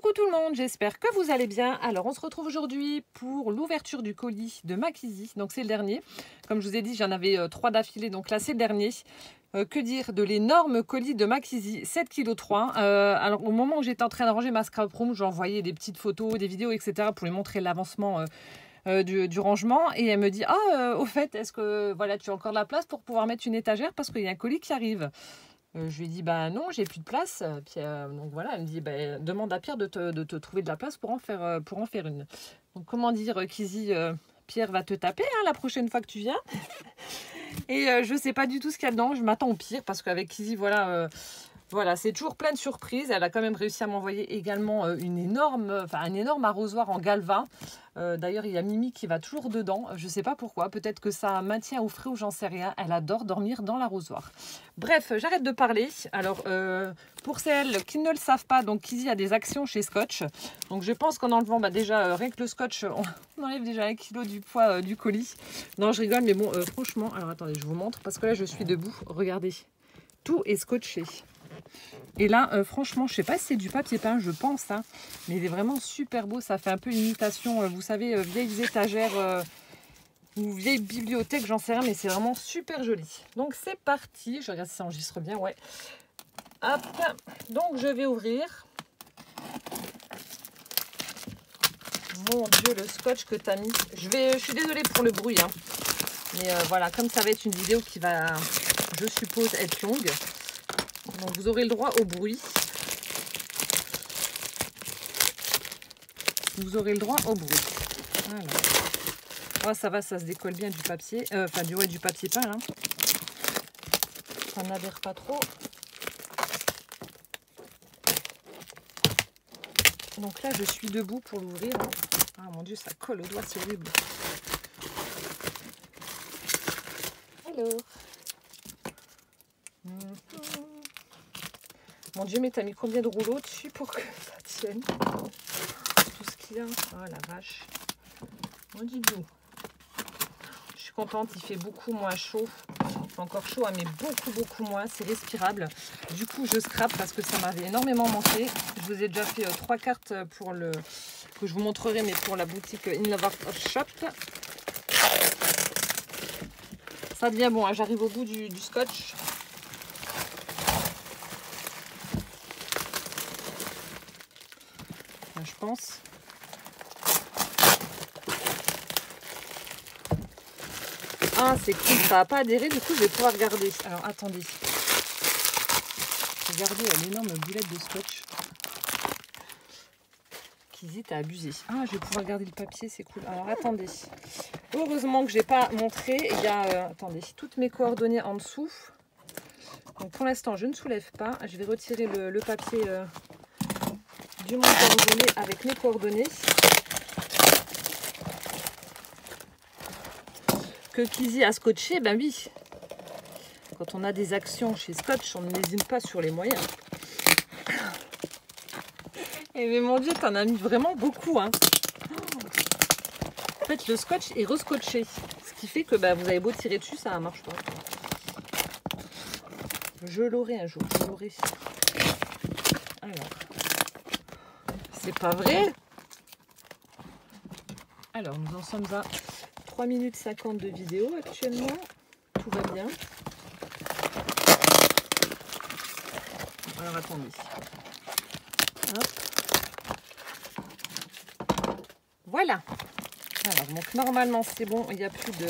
Coucou tout le monde, j'espère que vous allez bien. Alors on se retrouve aujourd'hui pour l'ouverture du colis de Makisi. Donc c'est le dernier. Comme je vous ai dit, j'en avais 3 d'affilée, donc là c'est le dernier. Que dire de l'énorme colis de Makisi, 7,3 kg. Alors au moment où j'étais en train de ranger ma scrap room, j'envoyais des petites photos, des vidéos, etc. pour lui montrer l'avancement du rangement. Et elle me dit, au fait, est-ce que voilà, tu as encore de la place pour pouvoir mettre une étagère parce qu'il y a un colis qui arrive. Je lui ai dit, bah non, j'ai plus de place. Puis, donc voilà, elle me dit, bah, demande à Pierre de te trouver de la place pour en faire une. Donc comment dire, Kizzy, Pierre va te taper hein, la prochaine fois que tu viens. Et je sais pas du tout ce qu'il y a dedans. Je m'attends au pire parce qu'avec Kizzy, voilà, c'est toujours plein de surprises. Elle a quand même réussi à m'envoyer également un énorme arrosoir en galva. D'ailleurs, il y a Mimi qui va toujours dedans. Je ne sais pas pourquoi. Peut-être que ça maintient au frais ou j'en sais rien. Elle adore dormir dans l'arrosoir. Bref, j'arrête de parler. Alors, pour celles qui ne le savent pas, donc Kizzy a des actions chez Scotch. Donc, je pense qu'en enlevant déjà rien que le Scotch, on enlève déjà 1 kg du poids du colis. Non, je rigole, mais bon, franchement, alors attendez, je vous montre parce que là, je suis debout. Regardez, tout est scotché. Et là, franchement, je sais pas si c'est du papier peint, je pense, hein, mais il est vraiment super beau. Ça fait un peu imitation, vous savez, vieilles étagères ou vieilles bibliothèques, j'en sais rien, mais c'est vraiment super joli. Donc c'est parti, je regarde si ça enregistre bien, ouais. Hop, donc je vais ouvrir. Mon Dieu, le scotch que tu as mis. Je suis désolée pour le bruit, hein, mais voilà, comme ça va être une vidéo qui va, je suppose, être longue. Donc vous aurez le droit au bruit. Vous aurez le droit au bruit. Voilà. Oh, ça va, ça se décolle bien du papier. Enfin, du papier peint, là. Ça n'adhère pas trop. Donc là, je suis debout pour l'ouvrir. Hein. Ah mon Dieu, ça colle au doigt, c'est horrible. Alors. Mon Dieu, mais t'as mis combien de rouleaux dessus pour que ça tienne? Tout ce qu'il y a. Oh la vache. On dit d'où? Je suis contente, il fait beaucoup moins chaud. Enfin, encore chaud, hein, mais beaucoup moins. C'est respirable. Du coup, je scrape parce que ça m'avait énormément manqué. Je vous ai déjà fait 3 cartes pour le que je vous montrerai, mais pour la boutique In Love Art Shop. Ça devient bon, hein, j'arrive au bout du scotch. Je pense. Ah, c'est cool, ça n'a pas adhéré, du coup je vais pouvoir regarder. Alors attendez. Regardez l'énorme boulette de scotch. Kizzy, t'as abusé. Ah, je vais pouvoir regarder le papier, c'est cool. Alors attendez. Heureusement que je n'ai pas montré. Il y a, attendez, toutes mes coordonnées en dessous. Donc pour l'instant, je ne soulève pas. Je vais retirer le papier du mon coordonnées avec mes coordonnées. Que Kizzy a scotché, ben oui. Quand on a des actions chez Scotch, on ne lésine pas sur les moyens. Et mais mon Dieu, t'en as mis vraiment beaucoup. Hein. En fait, le scotch est rescotché. Ce qui fait que ben, vous avez beau tirer dessus, ça ne marche pas. Je l'aurai un jour, je l'aurai. Alors, c'est pas vrai. Alors, nous en sommes à 3 minutes 50 de vidéo actuellement. Tout va bien. Alors, attendez. Hop. Voilà. Alors, donc, normalement, c'est bon. Il n'y a plus de...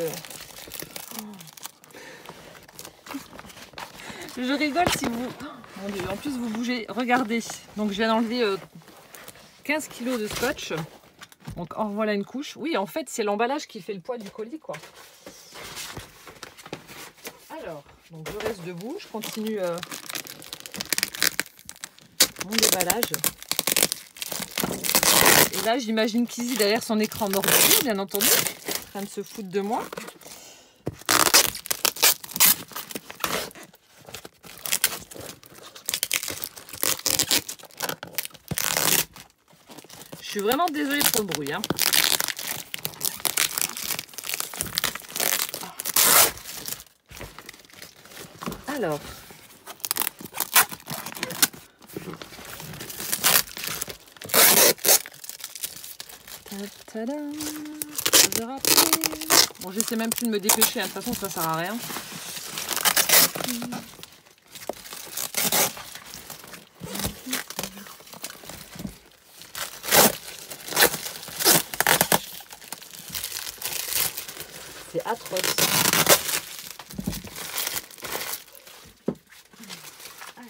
Je rigole si vous... Oh, mon Dieu, en plus, vous bougez. Regardez. Donc, je viens d'enlever 15 kg de scotch. Donc, en voilà une couche. Oui, en fait, c'est l'emballage qui fait le poids du colis, quoi. Alors, donc je reste debout. Je continue mon déballage. Et là, j'imagine Kizzy derrière son écran d'ordi, bien entendu, en train de se foutre de moi. Je suis vraiment désolée pour le bruit. Hein. Alors, Tadam. Je rappelle. Bon, j'essaie même plus de me dépêcher, hein. De toute façon, ça sert à rien. C'est atroce. Alors,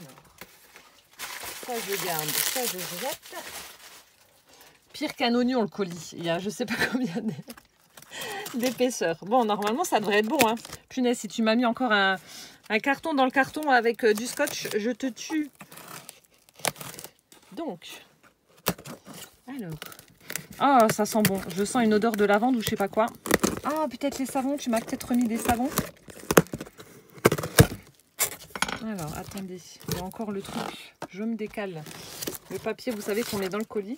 ça je garde, ça je jette. Pire qu'un oignon le colis. Il y a je sais pas combien d'épaisseur. Bon, normalement ça devrait être bon, hein. Punaise, si tu m'as mis encore un carton dans le carton avec du scotch, je te tue. Donc, alors. Ah, ça sent bon. Je sens une odeur de lavande ou je sais pas quoi. Ah, peut-être les savons. Tu m'as peut-être remis des savons. Alors, attendez. Il y a encore le truc. Je me décale. Le papier, vous savez qu'on met dans le colis.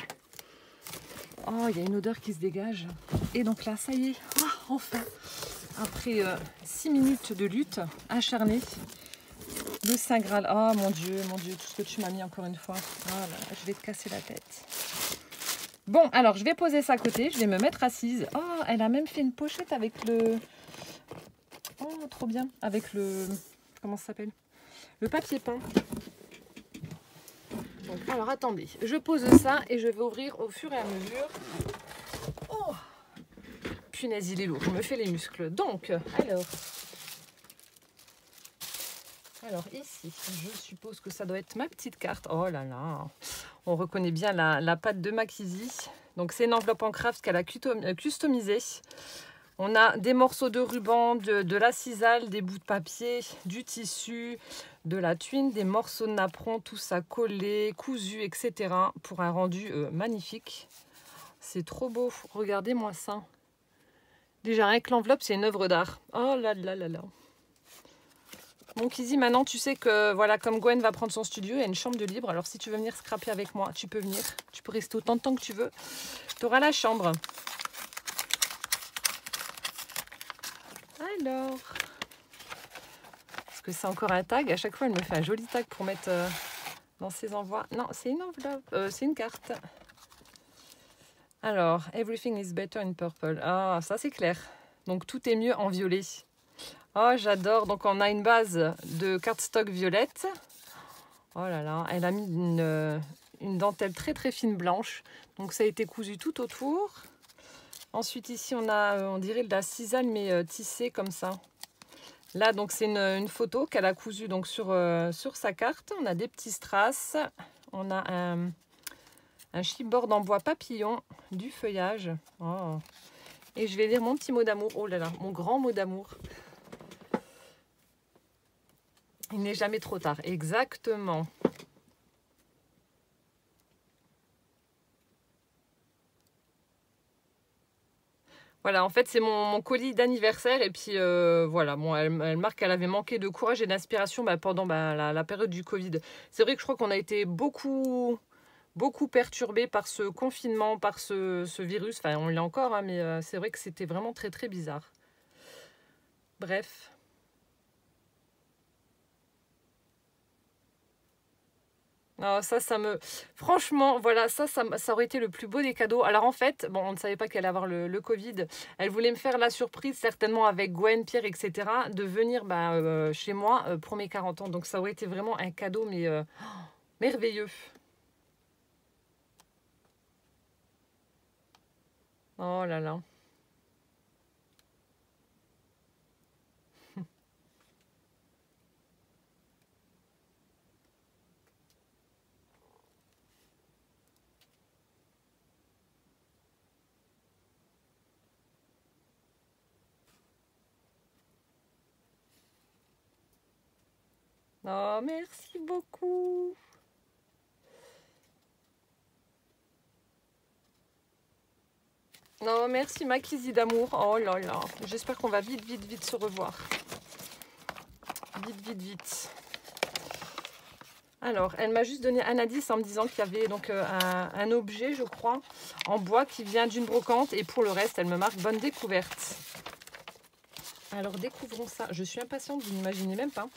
Oh, il y a une odeur qui se dégage. Et donc là, ça y est. Ah, enfin. Après 6 minutes de lutte acharnée. Le Saint Graal. Oh, mon Dieu, tout ce que tu m'as mis encore une fois. Oh là, je vais te casser la tête. Bon, alors, je vais poser ça à côté. Je vais me mettre assise. Oh, elle a même fait une pochette avec le... Oh, trop bien. Avec le... Comment ça s'appelle? Le papier peint. Donc, alors, attendez. Je pose ça et je vais ouvrir au fur et à mesure. Oh, punaise, il est lourd. Je me fais les muscles. Donc, alors ici, je suppose que ça doit être ma petite carte. Oh là là, on reconnaît bien la patte de Mackenzie. Donc c'est une enveloppe en craft qu'elle a customisée. On a des morceaux de ruban, de la cisale, des bouts de papier, du tissu, de la tuile, des morceaux de napperon, tout ça collé, cousu, etc. pour un rendu magnifique. C'est trop beau, regardez-moi ça. Déjà rien que l'enveloppe, c'est une œuvre d'art. Oh là là là là. Bon Kizzy, maintenant tu sais que voilà, comme Gwen va prendre son studio, il y a une chambre de libre. Alors si tu veux venir scraper avec moi, tu peux venir. Tu peux rester autant de temps que tu veux. Tu auras la chambre. Alors, est-ce que c'est encore un tag? À chaque fois, elle me fait un joli tag pour mettre dans ses envois. Non, c'est une enveloppe, c'est une carte. Alors, everything is better in purple. Ah, ça c'est clair. Donc tout est mieux en violet. Oh, j'adore. Donc, on a une base de cardstock violette. Oh là là, elle a mis une dentelle très très fine blanche. Donc, ça a été cousu tout autour. Ensuite, ici, on a, on dirait de la cisale, mais tissée comme ça. Là, donc, c'est une photo qu'elle a cousue donc, sur sa carte. On a des petits strass. On a un chipboard en bois papillon, du feuillage. Oh. Et je vais lire mon petit mot d'amour. Oh là là, mon grand mot d'amour. Il n'est jamais trop tard. Exactement. Voilà, en fait, c'est mon colis d'anniversaire. Et puis, voilà, bon, elle marque qu'elle avait manqué de courage et d'inspiration pendant la période du Covid. C'est vrai que je crois qu'on a été beaucoup perturbés par ce confinement, par ce virus. Enfin, on l'est encore, hein, mais c'est vrai que c'était vraiment très, très bizarre. Bref. Oh, ça me... Franchement, voilà, ça aurait été le plus beau des cadeaux. Alors en fait, bon, on ne savait pas qu'elle allait avoir le Covid. Elle voulait me faire la surprise, certainement avec Gwen, Pierre, etc., de venir chez moi pour mes 40 ans. Donc ça aurait été vraiment un cadeau, mais merveilleux. Oh là là. Oh, merci beaucoup. Non, merci ma Kizzy d'amour. Oh là là. J'espère qu'on va vite se revoir. Vite. Alors, elle m'a juste donné un indice en me disant qu'il y avait donc un objet, je crois, en bois qui vient d'une brocante. Et pour le reste, elle me marque bonne découverte. Alors, découvrons ça. Je suis impatiente, vous n'imaginez même pas.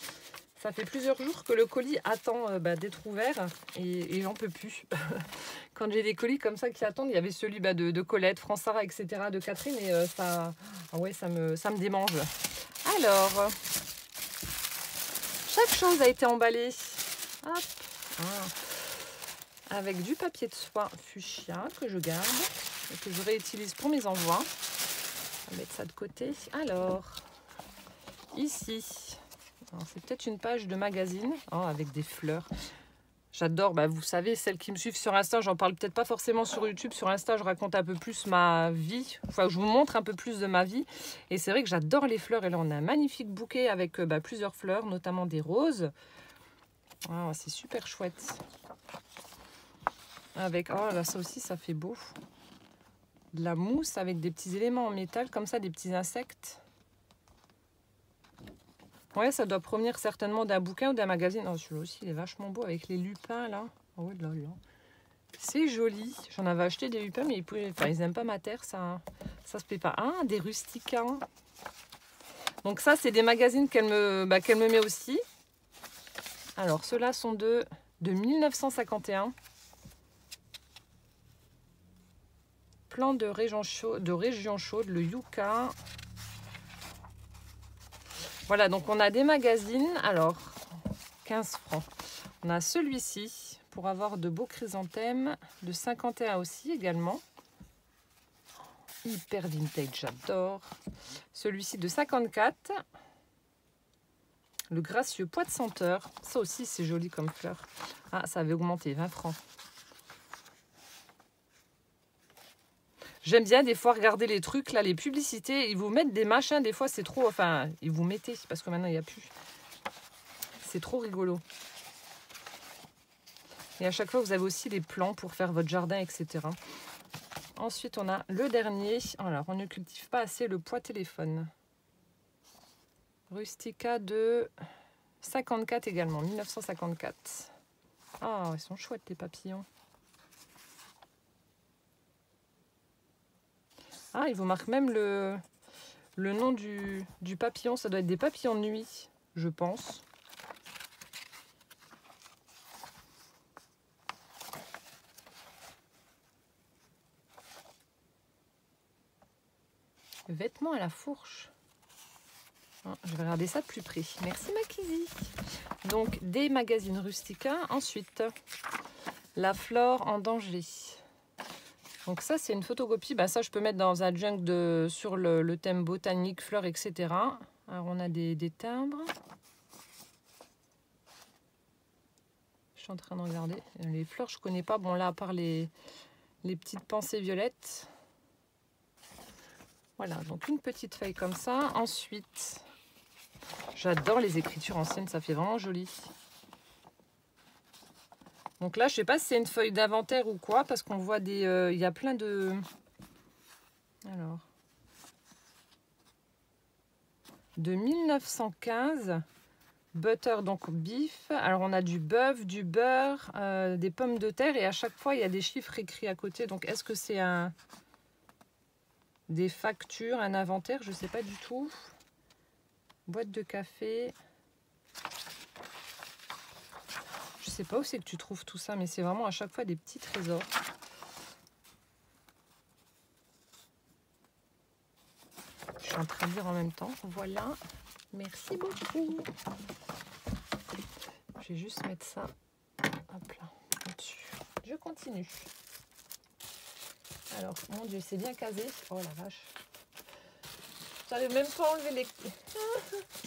Ça fait plusieurs jours que le colis attend d'être ouvert et j'en peux plus. Quand j'ai des colis comme ça qui attendent, il y avait celui de Colette, Fransara, etc., de Catherine, et ça, ah ouais, ça me démange. Alors, chaque chose a été emballée. Hop. Avec du papier de soie fuchsia que je garde et que je réutilise pour mes envois. On va mettre ça de côté. Alors, ici, c'est peut-être une page de magazine avec des fleurs. J'adore, vous savez, celles qui me suivent sur Insta, j'en parle peut-être pas forcément sur YouTube. Sur Insta, je raconte un peu plus ma vie. Enfin, je vous montre un peu plus de ma vie. Et c'est vrai que j'adore les fleurs. Et là, on a un magnifique bouquet avec plusieurs fleurs, notamment des roses. C'est super chouette. Avec, oh là, ça aussi, ça fait beau. De la mousse avec des petits éléments en métal, comme ça, des petits insectes. Ouais, ça doit provenir certainement d'un bouquin ou d'un magazine. Oh, celui-là aussi, il est vachement beau avec les lupins, là. Oh là là. C'est joli. J'en avais acheté des lupins, mais ils n'aiment pas ma terre, ça se plaît pas. Ah, des rustikas. Donc ça, c'est des magazines qu'elle me met aussi. Alors, ceux-là sont de 1951. Plan de région chaude, le Yucca. Voilà, donc on a des magazines. Alors, 15 francs. On a celui-ci pour avoir de beaux chrysanthèmes. De 51 aussi également. Hyper vintage, j'adore. Celui-ci de 54. Le gracieux pois de senteur. Ça aussi, c'est joli comme fleur. Ah, ça avait augmenté, 20 francs. J'aime bien des fois regarder les trucs, là, les publicités. Ils vous mettent des machins, des fois c'est trop... Enfin, ils vous mettez, parce que maintenant il n'y a plus. C'est trop rigolo. Et à chaque fois, vous avez aussi les plans pour faire votre jardin, etc. Ensuite, on a le dernier. Alors, on ne cultive pas assez le pois téléphone. Rustica de 54 également, 1954. Ah, ils sont chouettes, les papillons. Ah, il vous marque même le nom du papillon. Ça doit être des papillons de nuit, je pense. Vêtements à la fourche. Je vais regarder ça de plus près. Merci Makizzy. Donc, des magazines Rustica. Ensuite, la flore en danger. Donc ça, c'est une photocopie. Ça, je peux mettre dans un junk sur le thème botanique, fleurs, etc. Alors, on a des timbres. Je suis en train de regarder. Les fleurs, je connais pas. Bon, là, à part les petites pensées violettes. Voilà, donc une petite feuille comme ça. Ensuite, j'adore les écritures anciennes. Ça fait vraiment joli. Donc là, je sais pas si c'est une feuille d'inventaire ou quoi, parce qu'on voit des... il y a plein de... Alors... De 1915, butter, donc beef. Alors, on a du bœuf, du beurre, des pommes de terre, et à chaque fois, il y a des chiffres écrits à côté. Donc, est-ce que c'est des factures, un inventaire? Je sais pas du tout. Boîte de café... Je sais pas où c'est que tu trouves tout ça, mais c'est vraiment à chaque fois des petits trésors. Je suis en train de lire en même temps. Voilà. Merci beaucoup. Je vais juste mettre ça. Hop là. Dessus. Je continue. Alors, mon Dieu, c'est bien casé. Oh la vache. J'arrive même pas à enlever les...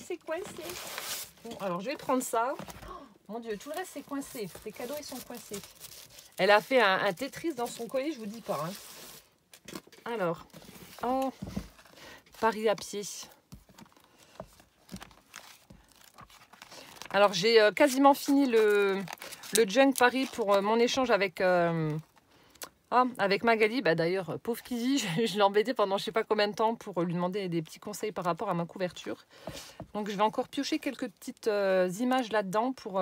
C'est coincé. Bon, alors, je vais prendre ça. Mon Dieu, tout le reste c'est coincé. Les cadeaux ils sont coincés. Elle a fait un Tetris dans son colis, je vous dis pas. Alors, oh, Paris à pied. Alors j'ai quasiment fini le junk Paris pour mon échange avec Magali. D'ailleurs, pauvre Kizzy, je l'ai embêtée pendant je sais pas combien de temps pour lui demander des petits conseils par rapport à ma couverture. Donc je vais encore piocher quelques petites images là-dedans pour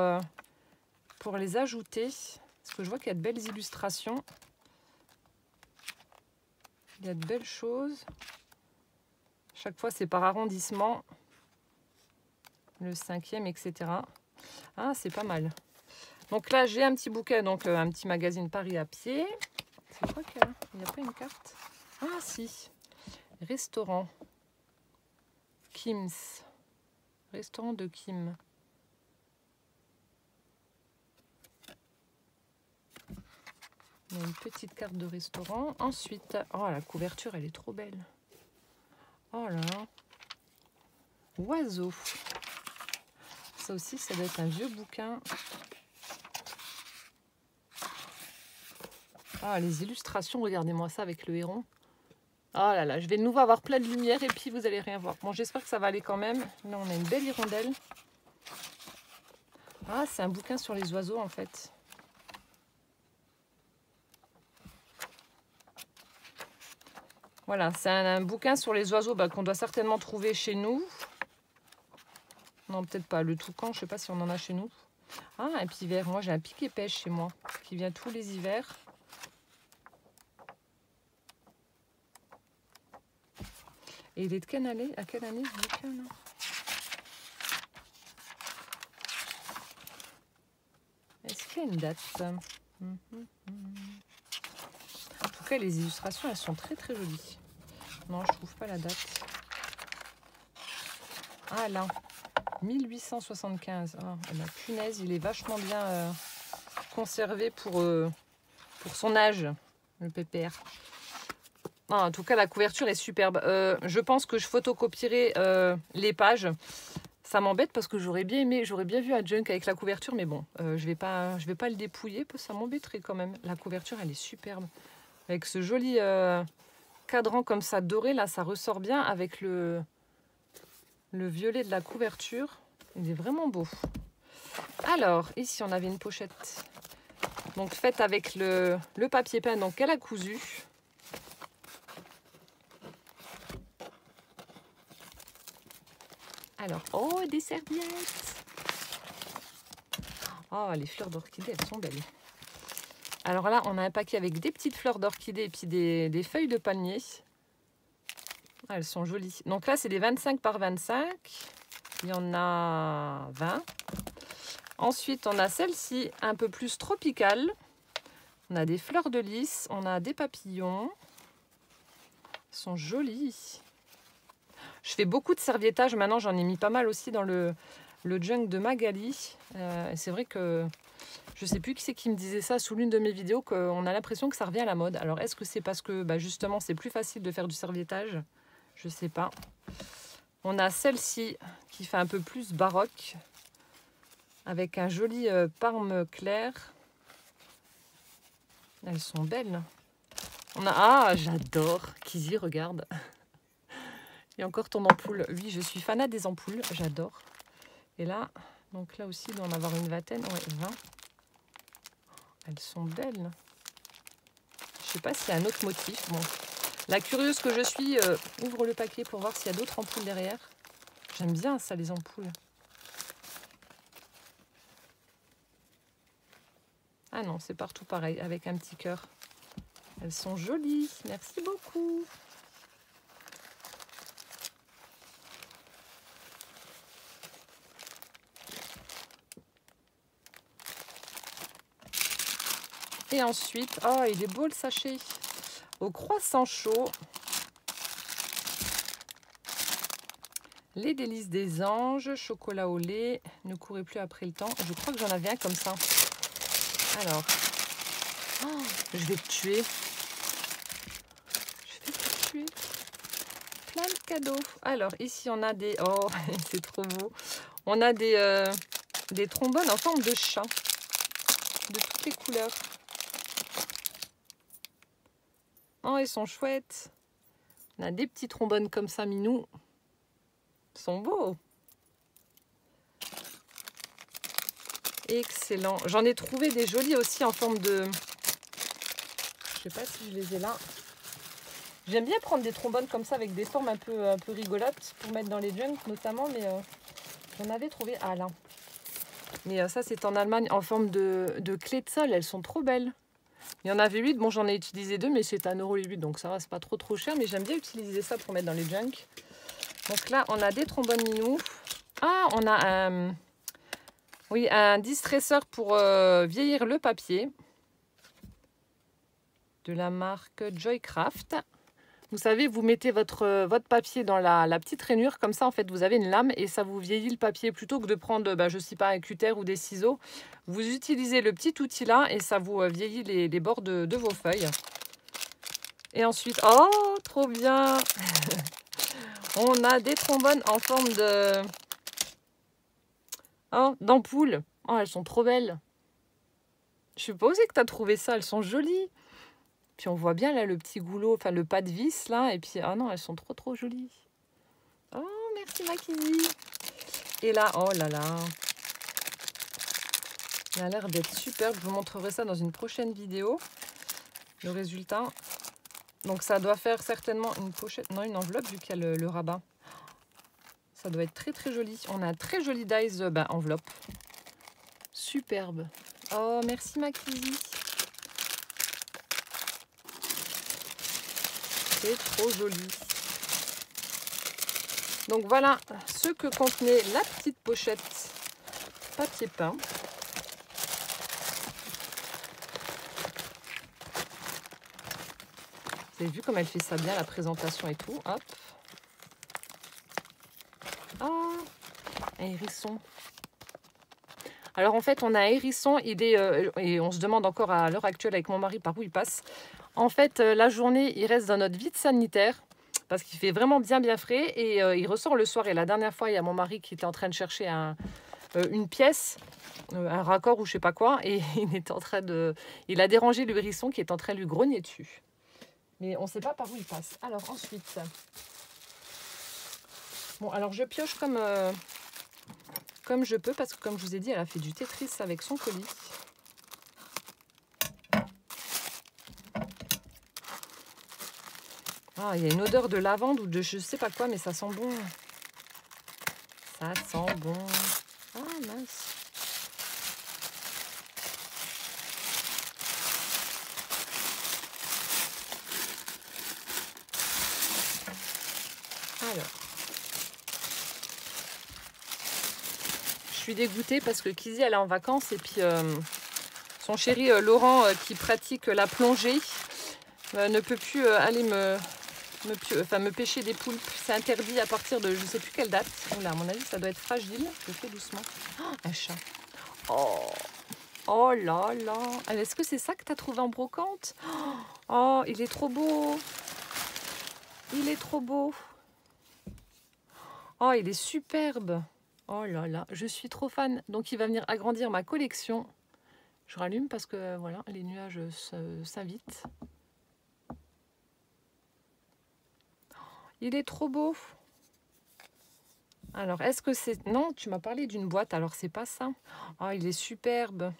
les ajouter. Parce que je vois qu'il y a de belles illustrations. Il y a de belles choses. Chaque fois c'est par arrondissement. Le 5e, etc. Ah, c'est pas mal. Donc là, j'ai un petit bouquet, donc un petit magazine Paris à pied. C'est quoi qu'il y a? Il n'y a pas une carte? Ah, si. Restaurant. Kim's. Restaurant de Kim. Il y a une petite carte de restaurant. Ensuite, oh, la couverture, elle est trop belle. Oh là là. Oiseau. Ça aussi, ça doit être un vieux bouquin. Ah, les illustrations, regardez-moi ça avec le héron. Oh là là, je vais de nouveau avoir plein de lumière et puis vous allez rien voir. Bon, j'espère que ça va aller quand même. Là, on a une belle hirondelle. Ah, c'est un bouquin sur les oiseaux, en fait. Voilà, c'est un bouquin sur les oiseaux qu'on doit certainement trouver chez nous. Non, peut-être pas. Le toucan, je ne sais pas si on en a chez nous. Ah, un pivert. Moi, j'ai un piquet-pêche chez moi qui vient tous les hivers. Et il est de quelle année? À quelle année ce bouquin là? Est-ce qu'il y a une date? En tout cas, les illustrations, elles sont très très jolies. Non, je trouve pas la date. Ah là, 1875. Oh, la punaise, il est vachement bien conservé pour son âge, le pépère. Non, en tout cas, la couverture est superbe. Je pense que je photocopierai les pages. Ça m'embête parce que j'aurais bien aimé, j'aurais bien vu un junk avec la couverture, mais bon, je vais pas le dépouiller parce que ça m'embêterait quand même. La couverture, elle est superbe. Avec ce joli cadran comme ça doré, là, ça ressort bien avec le violet de la couverture. Il est vraiment beau. Alors, ici, on avait une pochette. Donc, faite avec le papier peint, donc elle a cousu. Alors, oh, des serviettes. Oh, les fleurs d'orchidée, elles sont belles. Alors là, on a un paquet avec des petites fleurs d'orchidée et puis des feuilles de palmier. Ah, elles sont jolies. Donc là, c'est des 25 par 25. Il y en a 20. Ensuite, on a celle-ci, un peu plus tropicale. On a des fleurs de lys, on a des papillons. Elles sont jolies. Je fais beaucoup de serviettage. Maintenant, j'en ai mis pas mal aussi dans le junk de Magali. C'est vrai que je ne sais plus qui c'est qui me disait ça sous l'une de mes vidéos, qu'on a l'impression que ça revient à la mode. Alors, est-ce que c'est parce que justement, c'est plus facile de faire du serviettage? Je ne sais pas. On a celle-ci qui fait un peu plus baroque, avec un joli parme clair. Elles sont belles. On a... Ah, j'adore. Kizzy, regarde. Il y a encore ton ampoule. Oui, je suis fanat des ampoules. J'adore. Et là, donc là aussi, il doit en avoir une vingtaine. Ouais, 20. Elles sont belles. Je sais pas s'il y a un autre motif. Bon. La curieuse que je suis ouvre le paquet pour voir s'il y a d'autres ampoules derrière. J'aime bien ça, les ampoules. Ah non, c'est partout pareil, avec un petit cœur. Elles sont jolies. Merci beaucoup. Et ensuite, oh, il est beau le sachet. Au croissant chaud. Les délices des anges, chocolat au lait, ne courez plus après le temps. Je crois que j'en avais un comme ça. Alors, oh, je vais te tuer. Je vais te tuer. Plein de cadeaux. Alors, ici, on a des... Oh, c'est trop beau. On a des trombones en forme de chat. De toutes les couleurs. Oh, ils sont chouettes. On a des petits trombones comme ça, minous. Ils sont beaux. Excellent. J'en ai trouvé des jolis aussi en forme de... Je sais pas si je les ai là. J'aime bien prendre des trombones comme ça avec des formes un peu rigolotes pour mettre dans les junks notamment, mais j'en avais trouvé... Ah là. Mais ça, c'est en Allemagne en forme de clé de sol. Elles sont trop belles. Il y en avait 8. Bon, j'en ai utilisé 2, mais c'est 1,08 €. Donc ça va, c'est pas trop cher. Mais j'aime bien utiliser ça pour mettre dans les junks. Donc là, on a des trombones minous. Ah, on a Oui, un distresseur pour vieillir le papier. De la marque Joycraft. Vous savez, vous mettez votre papier dans la petite rainure. Comme ça, en fait, vous avez une lame et ça vous vieillit le papier. Plutôt que de prendre, je ne sais pas, un cutter ou des ciseaux. Vous utilisez le petit outil là et ça vous vieillit les bords de vos feuilles. Et ensuite, oh, trop bien. On a des trombones en forme d'ampoule. Oh, elles sont trop belles. Je sais pas où c'est que tu as trouvé ça. Elles sont jolies. Puis on voit bien là le petit goulot, enfin le pas de vis là. Et puis, ah non, elles sont trop jolies. Oh, merci Makini. Et là, oh là là. Il a l'air d'être superbe. Je vous montrerai ça dans une prochaine vidéo. Le résultat. Donc ça doit faire certainement une pochette, non, une enveloppe vu qu'il y a le rabat. Ça doit être très joli. On a un très joli dies enveloppe. Superbe. Oh, merci Makini. C'est trop joli. Donc voilà ce que contenait la petite pochette papier peint. Vous avez vu comme elle fait ça bien, la présentation et tout. Hop. Oh, un hérisson. Alors en fait, on a un hérisson, et on se demande encore à l'heure actuelle avec mon mari par où il passe. En fait, la journée, il reste dans notre vide sanitaire parce qu'il fait vraiment bien frais et il ressort le soir. Et la dernière fois, il y a mon mari qui était en train de chercher une pièce, un raccord ou je sais pas quoi, et il a dérangé le hérisson qui est en train de lui grogner dessus. Mais on ne sait pas par où il passe. Alors ensuite, bon, alors je pioche comme je peux parce que comme je vous ai dit, elle a fait du Tetris avec son colis. Ah, il y a une odeur de lavande ou de je sais pas quoi, mais ça sent bon. Ça sent bon. Ah mince. Alors. Je suis dégoûtée parce que Kizzy elle est en vacances et puis son chéri Laurent qui pratique la plongée ne peut plus aller me pêcher des poulpes. C'est interdit à partir de je ne sais plus quelle date. Oula, à mon avis, ça doit être fragile. Je fais doucement. Oh, un chat. Oh là là. Est-ce que c'est ça que tu as trouvé en brocante? Oh, il est trop beau. Il est trop beau. Oh, il est superbe. Oh là là, je suis trop fan. Donc, il va venir agrandir ma collection. Je rallume parce que, voilà, les nuages s'invitent. Il est trop beau. Alors, est-ce que c'est... Non, tu m'as parlé d'une boîte, alors c'est pas ça. Oh, il est superbe.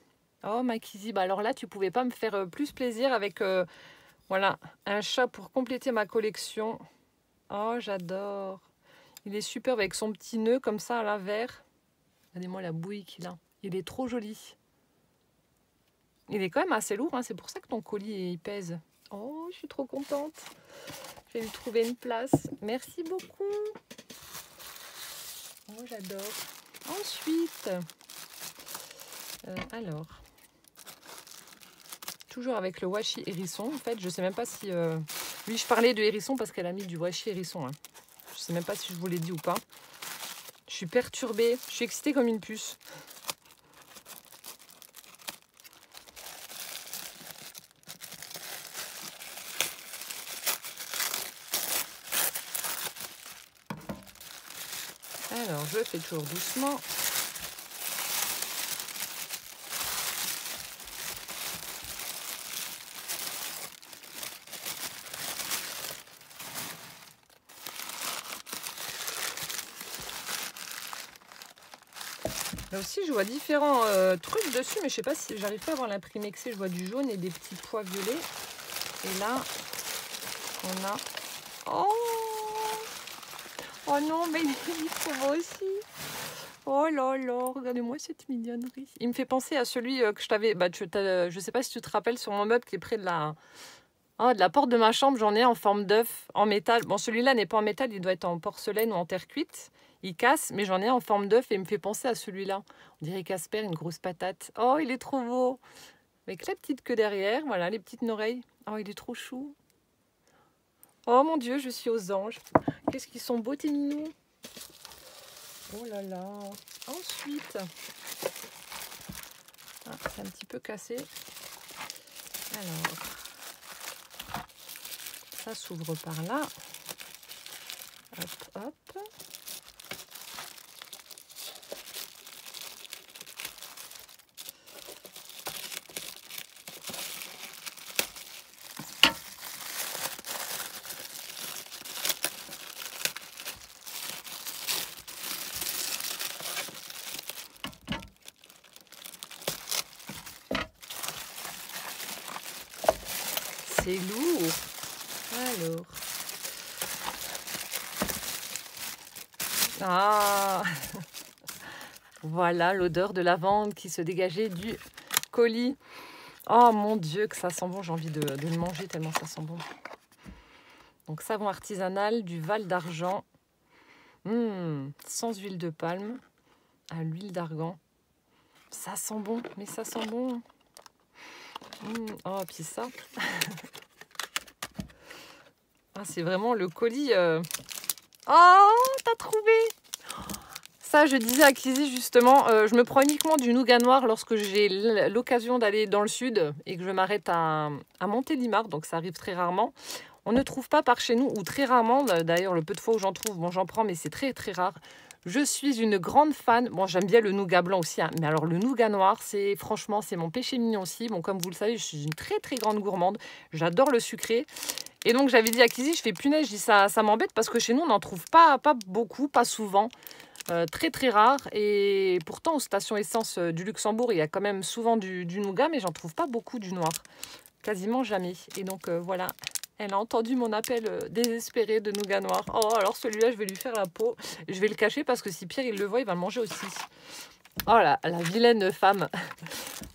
Oh, ma Kizzy. Alors là, tu pouvais pas me faire plus plaisir avec, voilà, un chat pour compléter ma collection. Oh, j'adore. Il est superbe avec son petit nœud comme ça à la vert. Regardez-moi la bouille qu'il a. Il est trop joli. Il est quand même assez lourd, hein. C'est pour ça que ton colis il pèse. Oh, je suis trop contente. Je vais lui trouver une place. Merci beaucoup. Oh, j'adore. Ensuite, alors, toujours avec le washi hérisson. En fait, je sais même pas si... Oui, je parlais de hérisson parce qu'elle a mis du washi hérisson. Hein. Je sais même pas si je vous l'ai dit ou pas. Je suis perturbée. Je suis excitée comme une puce. Alors, je fais toujours doucement. Là aussi, je vois différents trucs dessus, mais je sais pas si j'arrive pas à voir l'imprimé que c'est. Je vois du jaune et des petits pois violets. Et là, on a... Oh non, mais il est trop beau aussi. Oh là là, regardez-moi cette mignonnerie. Il me fait penser à celui que je t'avais... je sais pas si tu te rappelles, sur mon meuble qui est près de la porte de ma chambre. J'en ai en forme d'œuf, en métal. Bon, celui-là n'est pas en métal, il doit être en porcelaine ou en terre cuite. Il casse, mais j'en ai un en forme d'œuf et il me fait penser à celui-là. On dirait Casper, une grosse patate. Oh, il est trop beau. Avec la petite queue derrière, voilà, les petites oreilles. Oh, il est trop chou. Oh mon Dieu, je suis aux anges. Qu'est-ce qu'ils sont beaux tes minous. Oh là là. Ensuite, c'est un petit peu cassé. Alors, ça s'ouvre par là. Hop, hop. C'est lourd. Alors. Ah. Voilà l'odeur de lavande qui se dégageait du colis. Oh mon Dieu, que ça sent bon. J'ai envie de le manger tellement ça sent bon. Donc, savon artisanal du Val d'Argent. Sans huile de palme. À l'huile d'argan. Ça sent bon, mais ça sent bon. Oh, puis ça. C'est vraiment le colis. Oh, t'as trouvé! Ça, je disais à Kizzy justement, je me prends uniquement du nougat noir lorsque j'ai l'occasion d'aller dans le sud et que je m'arrête à Montélimar, donc ça arrive très rarement. On ne trouve pas par chez nous, ou très rarement, d'ailleurs le peu de fois où j'en trouve, bon j'en prends, mais c'est très très rare. Je suis une grande fan, bon j'aime bien le nougat blanc aussi, hein, mais alors le nougat noir, franchement c'est mon péché mignon aussi. Bon comme vous le savez, je suis une très très grande gourmande, j'adore le sucré. Et donc j'avais dit à Kizzy, je fais punaise, je dis ça m'embête parce que chez nous on n'en trouve pas beaucoup, pas souvent. Très très rare, et pourtant aux stations essence du Luxembourg il y a quand même souvent du nougat, mais j'en trouve pas beaucoup du noir, quasiment jamais. Et donc voilà, elle a entendu mon appel désespéré de nougat noir. Oh, alors celui-là je vais lui faire la peau, je vais le cacher parce que si Pierre il le voit il va le manger aussi. Oh là, la vilaine femme.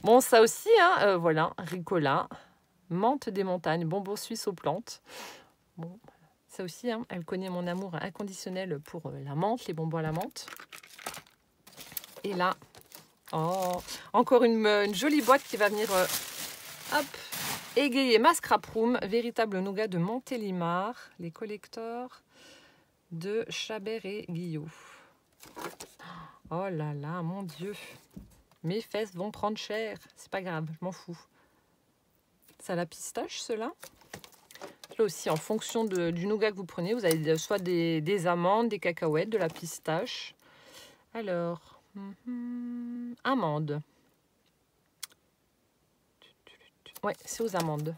Bon, ça aussi hein, voilà, Ricola, menthe des montagnes, bonbons suisses aux plantes. Bon, ça aussi, hein, elle connaît mon amour inconditionnel pour la menthe, les bonbons à la menthe. Et là, oh, encore une jolie boîte qui va venir hop, égayer ma scrap room. Véritable nougat de Montélimar, les collecteurs de Chabert et Guillot. Oh là là, mon Dieu. Mes fesses vont prendre cher. C'est pas grave, je m'en fous. Ça a la pistache, cela. Là aussi, en fonction du nougat que vous prenez, vous avez soit des amandes, des cacahuètes, de la pistache. Alors, amandes. Ouais, c'est aux amandes.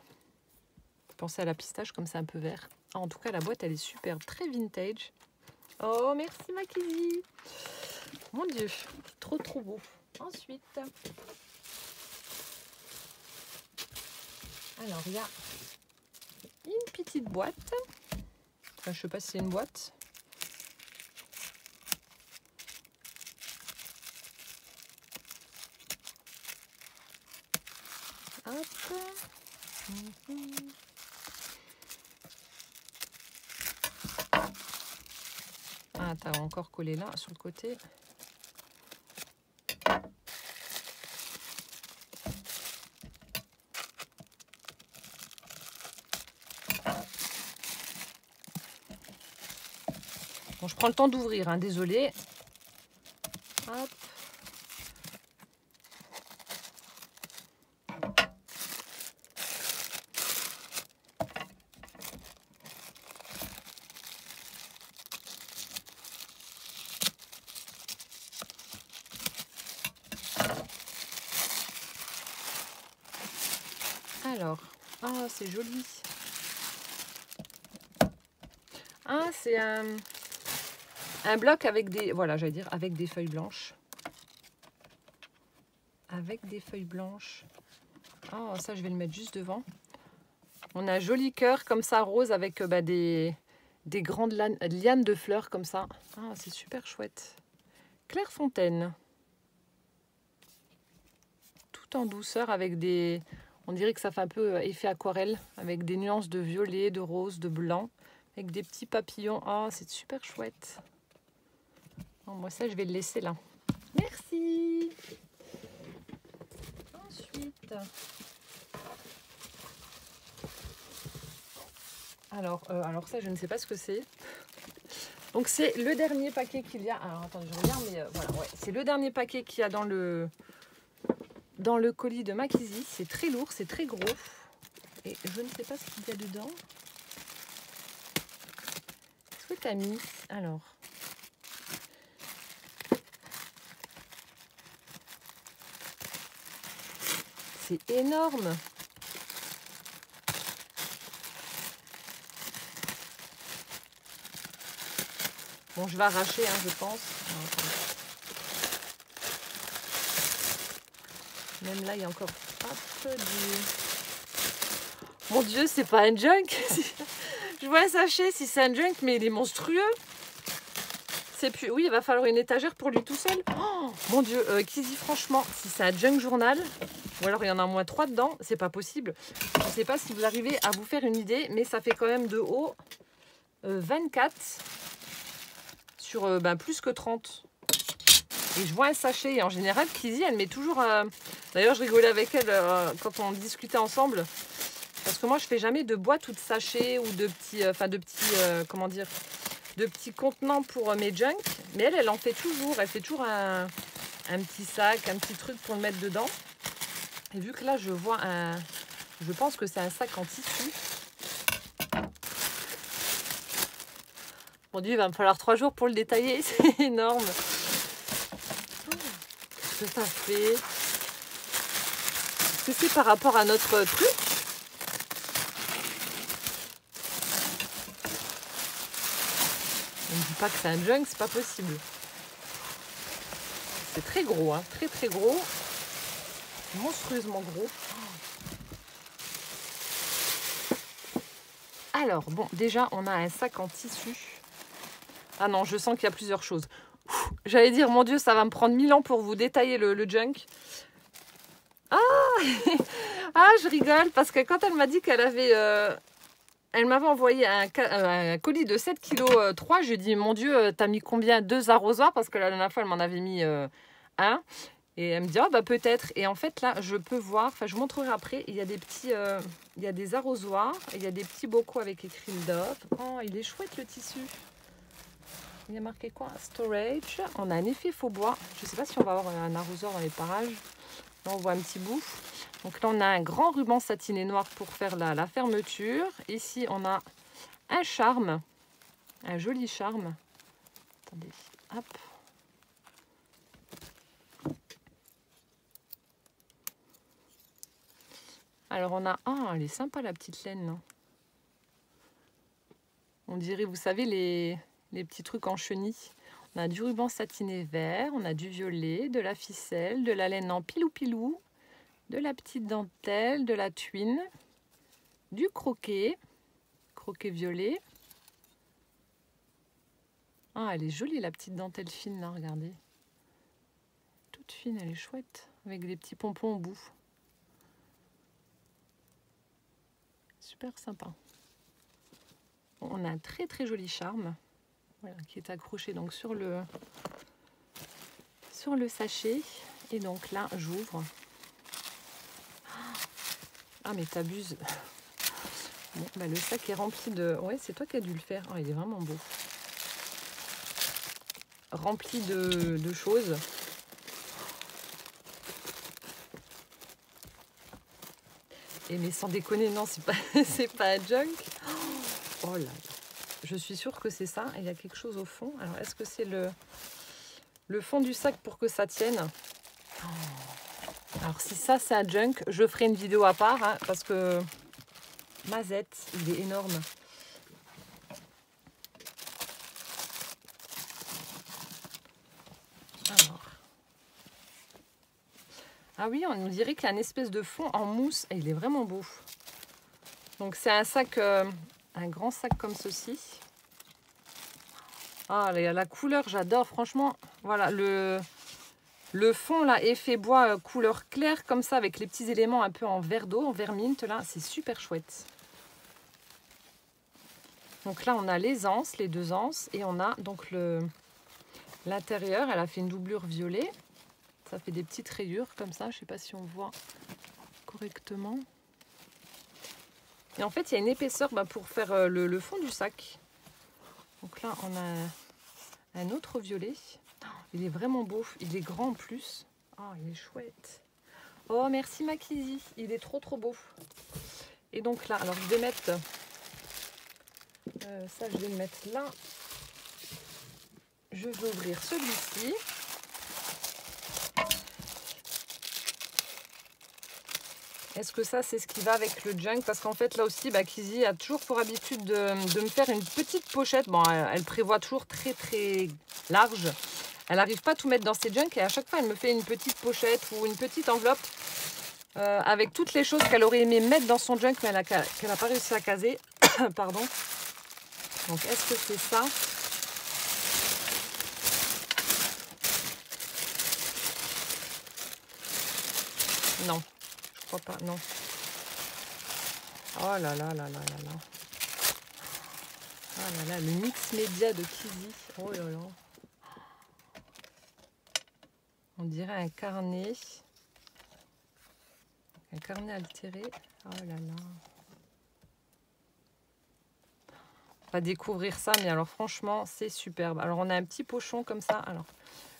Pensez à la pistache, comme c'est un peu vert. En tout cas, la boîte, elle est superbe, très vintage. Oh, merci ma Kizzy. Mon Dieu, trop trop beau. Ensuite, alors il y a une petite boîte. Enfin, je sais pas si c'est une boîte. Hop. Ah, t'as encore collé là sur le côté. Bon, je prends le temps d'ouvrir, hein, désolé. Hop. Alors, ah, c'est joli. Ah, c'est un bloc avec des, voilà, j'allais dire avec des feuilles blanches. Avec des feuilles blanches. Oh, ça, je vais le mettre juste devant. On a un joli cœur comme ça, rose, avec des grandes lianes de fleurs comme ça. Ah, c'est super chouette. Clairefontaine. Tout en douceur avec des... On dirait que ça fait un peu effet aquarelle, avec des nuances de violet, de rose, de blanc, avec des petits papillons. Ah, c'est super chouette. Bon, moi, ça, je vais le laisser là. Merci. Ensuite... Alors ça, je ne sais pas ce que c'est. Donc, c'est le dernier paquet qu'il y a. Alors, attendez, je regarde, mais voilà, ouais. C'est le dernier paquet qu'il y a dans le colis de Makisi. C'est très lourd, c'est très gros. Et je ne sais pas ce qu'il y a dedans. Qu'est-ce que tu as mis? Alors. C'est énorme. Bon, je vais arracher, hein, je pense. Même là, il y a encore hop, du... Mon Dieu, c'est pas un junk. Je vois un sachet, si c'est un junk, mais il est monstrueux. C'est plus... Oui, il va falloir une étagère pour lui tout seul. Oh, mon Dieu, Kizzy, franchement, si c'est un junk journal, ou alors il y en a au moins 3 dedans, c'est pas possible. Je ne sais pas si vous arrivez à vous faire une idée, mais ça fait quand même de haut 24 sur plus que 30. Et je vois un sachet, et en général, Kizzy, elle met toujours... D'ailleurs, je rigolais avec elle quand on discutait ensemble. Parce que moi, je fais jamais de boîte ou de sachet ou de petits... comment dire, de petits contenants pour mes junk. Mais elle en fait toujours. Elle fait toujours un petit sac, un petit truc pour le mettre dedans. Et vu que là, je vois un... Je pense que c'est un sac en tissu. Mon Dieu, il va me falloir 3 jours pour le détailler. C'est énorme. Qu'est-ce que ça fait? Est-ce que c'est par rapport à notre truc? On ne dit pas que c'est un junk, c'est pas possible. C'est très gros, hein, très très gros. Monstrueusement gros. Alors, bon, déjà, on a un sac en tissu. Ah non, je sens qu'il y a plusieurs choses. J'allais dire, mon Dieu, ça va me prendre 1000 ans pour vous détailler le junk. Ah ah, je rigole, parce que quand elle m'a dit qu'elle avait... elle m'avait envoyé un colis de 7 kg 3. J'ai dit, mon Dieu, t'as mis combien? 2 arrosoirs? Parce que la dernière fois, elle m'en avait mis un. Et elle me dit, oh, bah peut-être. Et en fait, là, je peux voir, enfin, je vous montrerai après, il y a des petits, il y a des arrosoirs, et il y a des petits bocaux avec écrit Love. Oh, il est chouette le tissu. Il y a marqué quoi? Storage. On a un effet faux bois. Je ne sais pas si on va avoir un arrosoir dans les parages. Là, on voit un petit bout. Donc là, on a un grand ruban satiné noir pour faire la fermeture. Ici, on a un charme, un joli charme. Attendez, hop. Alors, on a... Ah, elle est sympa, la petite laine. Là. On dirait, vous savez, les petits trucs en chenille. On a du ruban satiné vert, on a du violet, de la ficelle, de la laine en pilou-pilou, de la petite dentelle, de la tuine, du croquet violet. Ah, elle est jolie, la petite dentelle fine, là, regardez. Toute fine, elle est chouette, avec des petits pompons au bout. Super sympa. On a un très très joli charme, voilà, qui est accroché donc sur le sachet. Et donc là, j'ouvre. Ah, mais t'abuses. Bon, bah, le sac est rempli de... Ouais, c'est toi qui as dû le faire. Oh, il est vraiment beau. Rempli de choses. Et mais sans déconner, non, c'est pas, c'est pas un junk. Oh là là. Je suis sûre que c'est ça. Il y a quelque chose au fond. Alors, est-ce que c'est le fond du sac pour que ça tienne? Alors, si ça, c'est un junk, je ferai une vidéo à part, hein, parce que Mazette, il est énorme. Alors. Ah oui, on dirait qu'il y a une espèce de fond en mousse. Et il est vraiment beau. Donc, c'est un sac, un grand sac comme ceci. Ah, la couleur, j'adore. Franchement, voilà, le fond, là, effet bois, couleur claire, comme ça, avec les petits éléments un peu en vert d'eau, en vert mint, là, c'est super chouette. Donc là, on a les anses, les 2 anses, et on a donc le L'intérieur, elle a fait une doublure violet. Ça fait des petites rayures comme ça. Je ne sais pas si on voit correctement. Et en fait, il y a une épaisseur pour faire le fond du sac. Donc là, on a un autre violet. Oh, il est vraiment beau. Il est grand en plus. Oh, il est chouette. Oh, merci Makizzy. Il est trop beau. Et donc là, alors je vais mettre... ça, je vais le mettre là. Je vais ouvrir celui-ci. Est-ce que ça, c'est ce qui va avec le junk? Parce qu'en fait, là aussi, Kizzy a toujours pour habitude de me faire une petite pochette. Bon, elle prévoit toujours très large. Elle n'arrive pas à tout mettre dans ses junks. Et à chaque fois, elle me fait une petite pochette ou une petite enveloppe avec toutes les choses qu'elle aurait aimé mettre dans son junk, mais qu'elle n'a pas réussi à caser. Pardon. Donc, est-ce que c'est ça? Non. Pas, non. Oh là là là là là là. Oh là là, le mix média de Kizzy. Oh là là. On dirait un carnet. Un carnet altéré. Oh là là. On va découvrir ça, mais alors franchement, c'est superbe. Alors on a un petit pochon comme ça. Alors,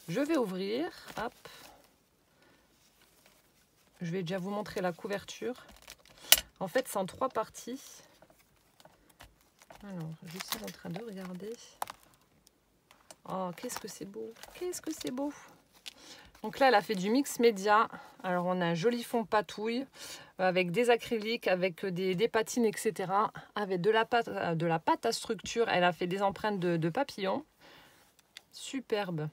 je vais ouvrir. Hop. Je vais déjà vous montrer la couverture. En fait, c'est en 3 parties. Alors, je suis en train de regarder. Oh, qu'est-ce que c'est beau! Qu'est-ce que c'est beau! Donc là, elle a fait du mix média. Alors, on a un joli fond patouille avec des acryliques, avec des patines, etc. Avec de la pâte à structure. Elle a fait des empreintes de papillons. Superbe.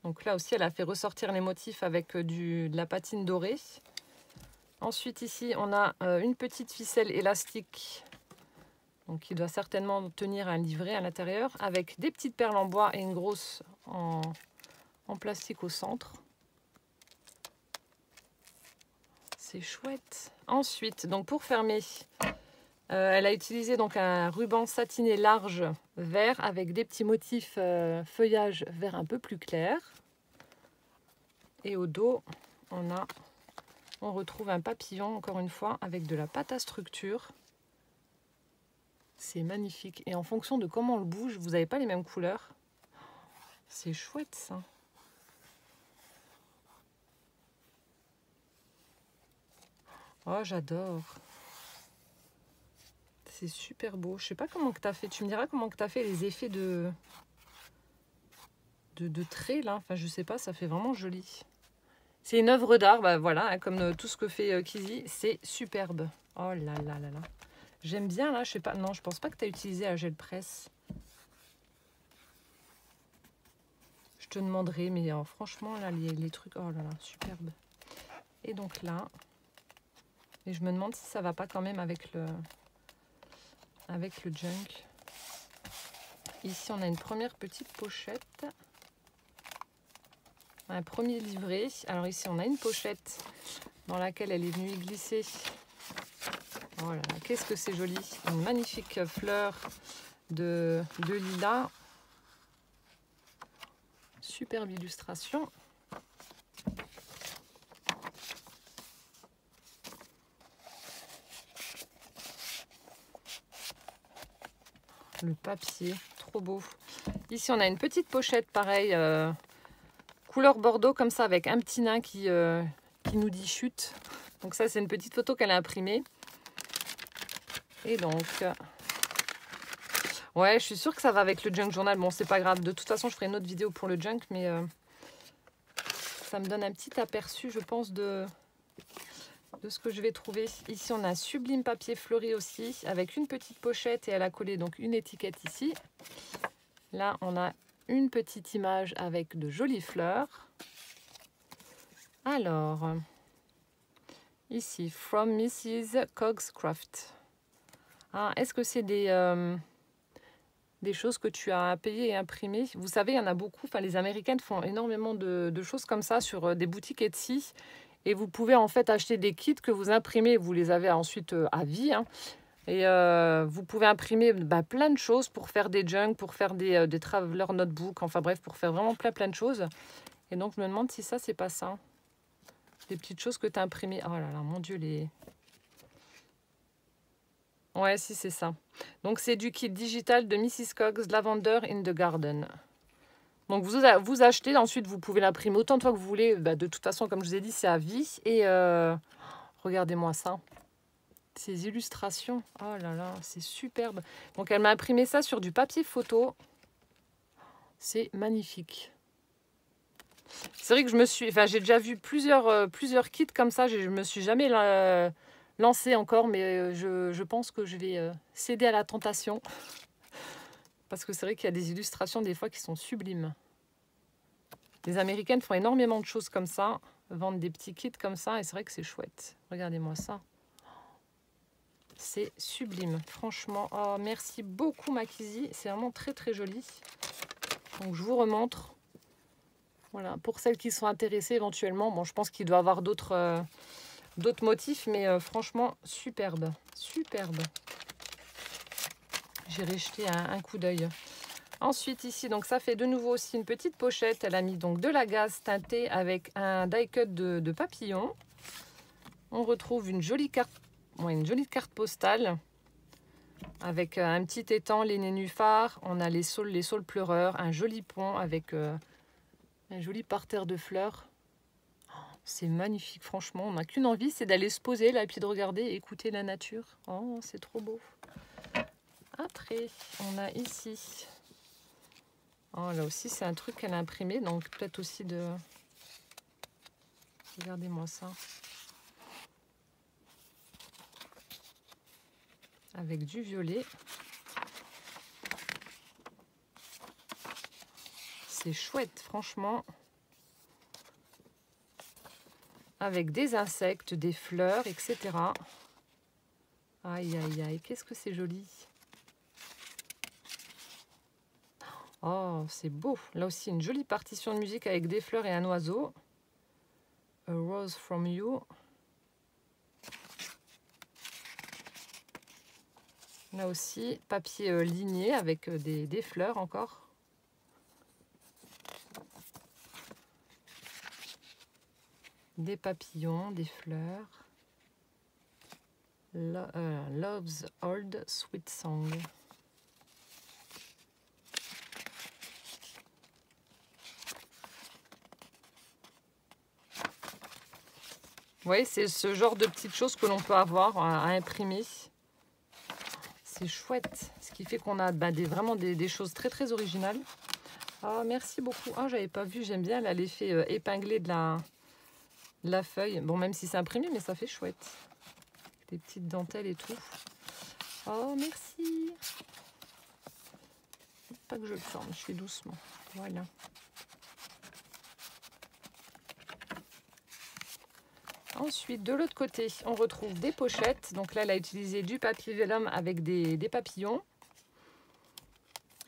Donc là aussi, elle a fait ressortir les motifs avec de la patine dorée. Ensuite, ici, on a une petite ficelle élastique, donc qui doit certainement tenir un livret à l'intérieur, avec des petites perles en bois et une grosse en plastique au centre. C'est chouette. Ensuite, donc pour fermer, elle a utilisé donc un ruban satiné large vert avec des petits motifs feuillage vert un peu plus clair. Et au dos, on retrouve un papillon, encore une fois, avec de la pâte à structure. C'est magnifique. Et en fonction de comment on le bouge, vous n'avez pas les mêmes couleurs. C'est chouette, ça. Oh, j'adore. C'est super beau. Je sais pas comment que tu as fait. Tu me diras comment que tu as fait les effets de traits, là. Enfin, je sais pas, ça fait vraiment joli. C'est une œuvre d'art, voilà, hein, comme tout ce que fait Kizzy, c'est superbe. Oh là là là là. J'aime bien là, je sais pas, non, je pense pas que tu as utilisé la gel presse. Je te demanderai, mais franchement, là, les trucs, oh là là, superbe. Et donc là, et je me demande si ça va pas quand même avec le junk. Ici, on a une première petite pochette. Un premier livret. Alors ici, on a une pochette dans laquelle elle est venue y glisser. Oh là là, qu'est-ce que c'est joli. Une magnifique fleur de lilas. Superbe illustration. Le papier, trop beau. Ici, on a une petite pochette, pareil, couleur bordeaux, comme ça, avec un petit nain qui nous dit chute. Donc ça, c'est une petite photo qu'elle a imprimée. Et donc, ouais, je suis sûre que ça va avec le junk journal. Bon, c'est pas grave. De toute façon, je ferai une autre vidéo pour le junk, mais ça me donne un petit aperçu, je pense, de ce que je vais trouver. Ici, on a un sublime papier fleuri aussi, avec une petite pochette et elle a collé donc une étiquette ici. Là, on a une petite image avec de jolies fleurs. Alors, ici, From Mrs. Cogscraft. Ah, est-ce que c'est des choses que tu as payées et imprimées? Vous savez, il y en a beaucoup. Enfin, les Américaines font énormément de choses comme ça sur des boutiques Etsy. Et vous pouvez en fait acheter des kits que vous imprimez. Vous les avez ensuite à vie. Hein. Et vous pouvez imprimer plein de choses pour faire des junk, pour faire des traveler notebook, enfin bref, pour faire vraiment plein de choses. Et donc, je me demande si ça, c'est pas ça. Des petites choses que tu as imprimées. Oh là là, mon Dieu, les... Ouais, si, c'est ça. Donc, c'est du kit digital de Mrs. Cogs, Lavender in the Garden. Donc, vous achetez, ensuite, vous pouvez l'imprimer autant de fois que vous voulez. De toute façon, comme je vous ai dit, c'est à vie. Et regardez-moi ça. Ces illustrations. Oh là là, c'est superbe. Donc, elle m'a imprimé ça sur du papier photo. C'est magnifique. C'est vrai que j'ai déjà vu plusieurs kits comme ça. Je me suis jamais lancée encore, mais je pense que je vais céder à la tentation. Parce que c'est vrai qu'il y a des illustrations des fois qui sont sublimes. Les Américaines font énormément de choses comme ça, vendent des petits kits comme ça, et c'est vrai que c'est chouette. Regardez-moi ça. C'est sublime, franchement. Oh, merci beaucoup, Makisi. C'est vraiment très, très joli. Donc, je vous remontre. Voilà, pour celles qui sont intéressées éventuellement. Bon, je pense qu'il doit y avoir d'autres motifs, mais franchement, superbe. Superbe. J'irai jeter un coup d'œil. Ensuite, ici, donc ça fait de nouveau aussi une petite pochette. Elle a mis donc de la gaze teintée avec un die cut de papillon. On retrouve une jolie carte postale avec un petit étang, les nénuphars. On a les saules pleureurs, un joli pont avec un joli parterre de fleurs. C'est magnifique, franchement. On n'a qu'une envie, c'est d'aller se poser là et puis de regarder et écouter la nature. Oh, c'est trop beau. Après, on a ici... Oh, là aussi, c'est un truc qu'elle a imprimé, donc peut-être aussi de... Regardez-moi ça. Avec du violet. C'est chouette, franchement. Avec des insectes, des fleurs, etc. Aïe, aïe, aïe, qu'est-ce que c'est joli. Oh, c'est beau. Là aussi, une jolie partition de musique avec des fleurs et un oiseau. A Rose from You. Là aussi, papier ligné avec des fleurs encore. Des papillons, des fleurs. Love's Old Sweet Song. Vous voyez, c'est ce genre de petites choses que l'on peut avoir à imprimer. C'est chouette. Ce qui fait qu'on a vraiment des choses très très originales. Ah, merci beaucoup. Ah, j'avais pas vu, j'aime bien l'effet épinglé de la feuille. Bon, même si c'est imprimé, mais ça fait chouette. Des petites dentelles et tout. Oh, merci. Pas que je le forme, je fais doucement. Voilà. Ensuite, de l'autre côté, on retrouve des pochettes. Donc là, elle a utilisé du papier vélum avec des papillons.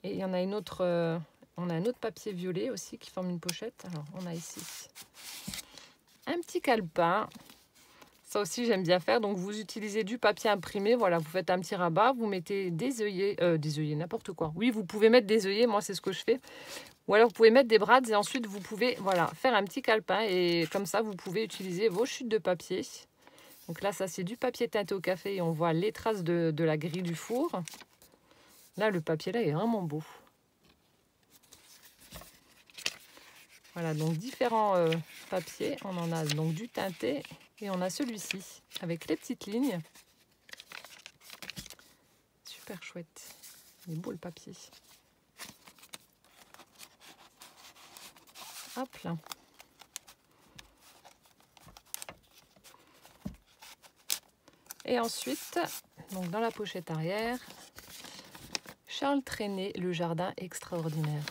Et il y en a une autre, on a un autre papier violet aussi qui forme une pochette. Alors, on a ici un petit calepin. Ça aussi, j'aime bien faire. Donc, vous utilisez du papier imprimé. Voilà, vous faites un petit rabat. Vous mettez des œillets, n'importe quoi. Oui, vous pouvez mettre des œillets. Moi, c'est ce que je fais. Ou alors, vous pouvez mettre des brades et ensuite, vous pouvez faire un petit calepin. Et comme ça, vous pouvez utiliser vos chutes de papier. Donc là, ça, c'est du papier teinté au café. Et on voit les traces de la grille du four. Là, le papier, là, est vraiment beau. Voilà, donc différents papiers. On en a donc du teinté. Et on a celui-ci, avec les petites lignes. Super chouette. Il est beau, le papier. Hop là. Et ensuite, donc dans la pochette arrière, Charles Trenet, le jardin extraordinaire.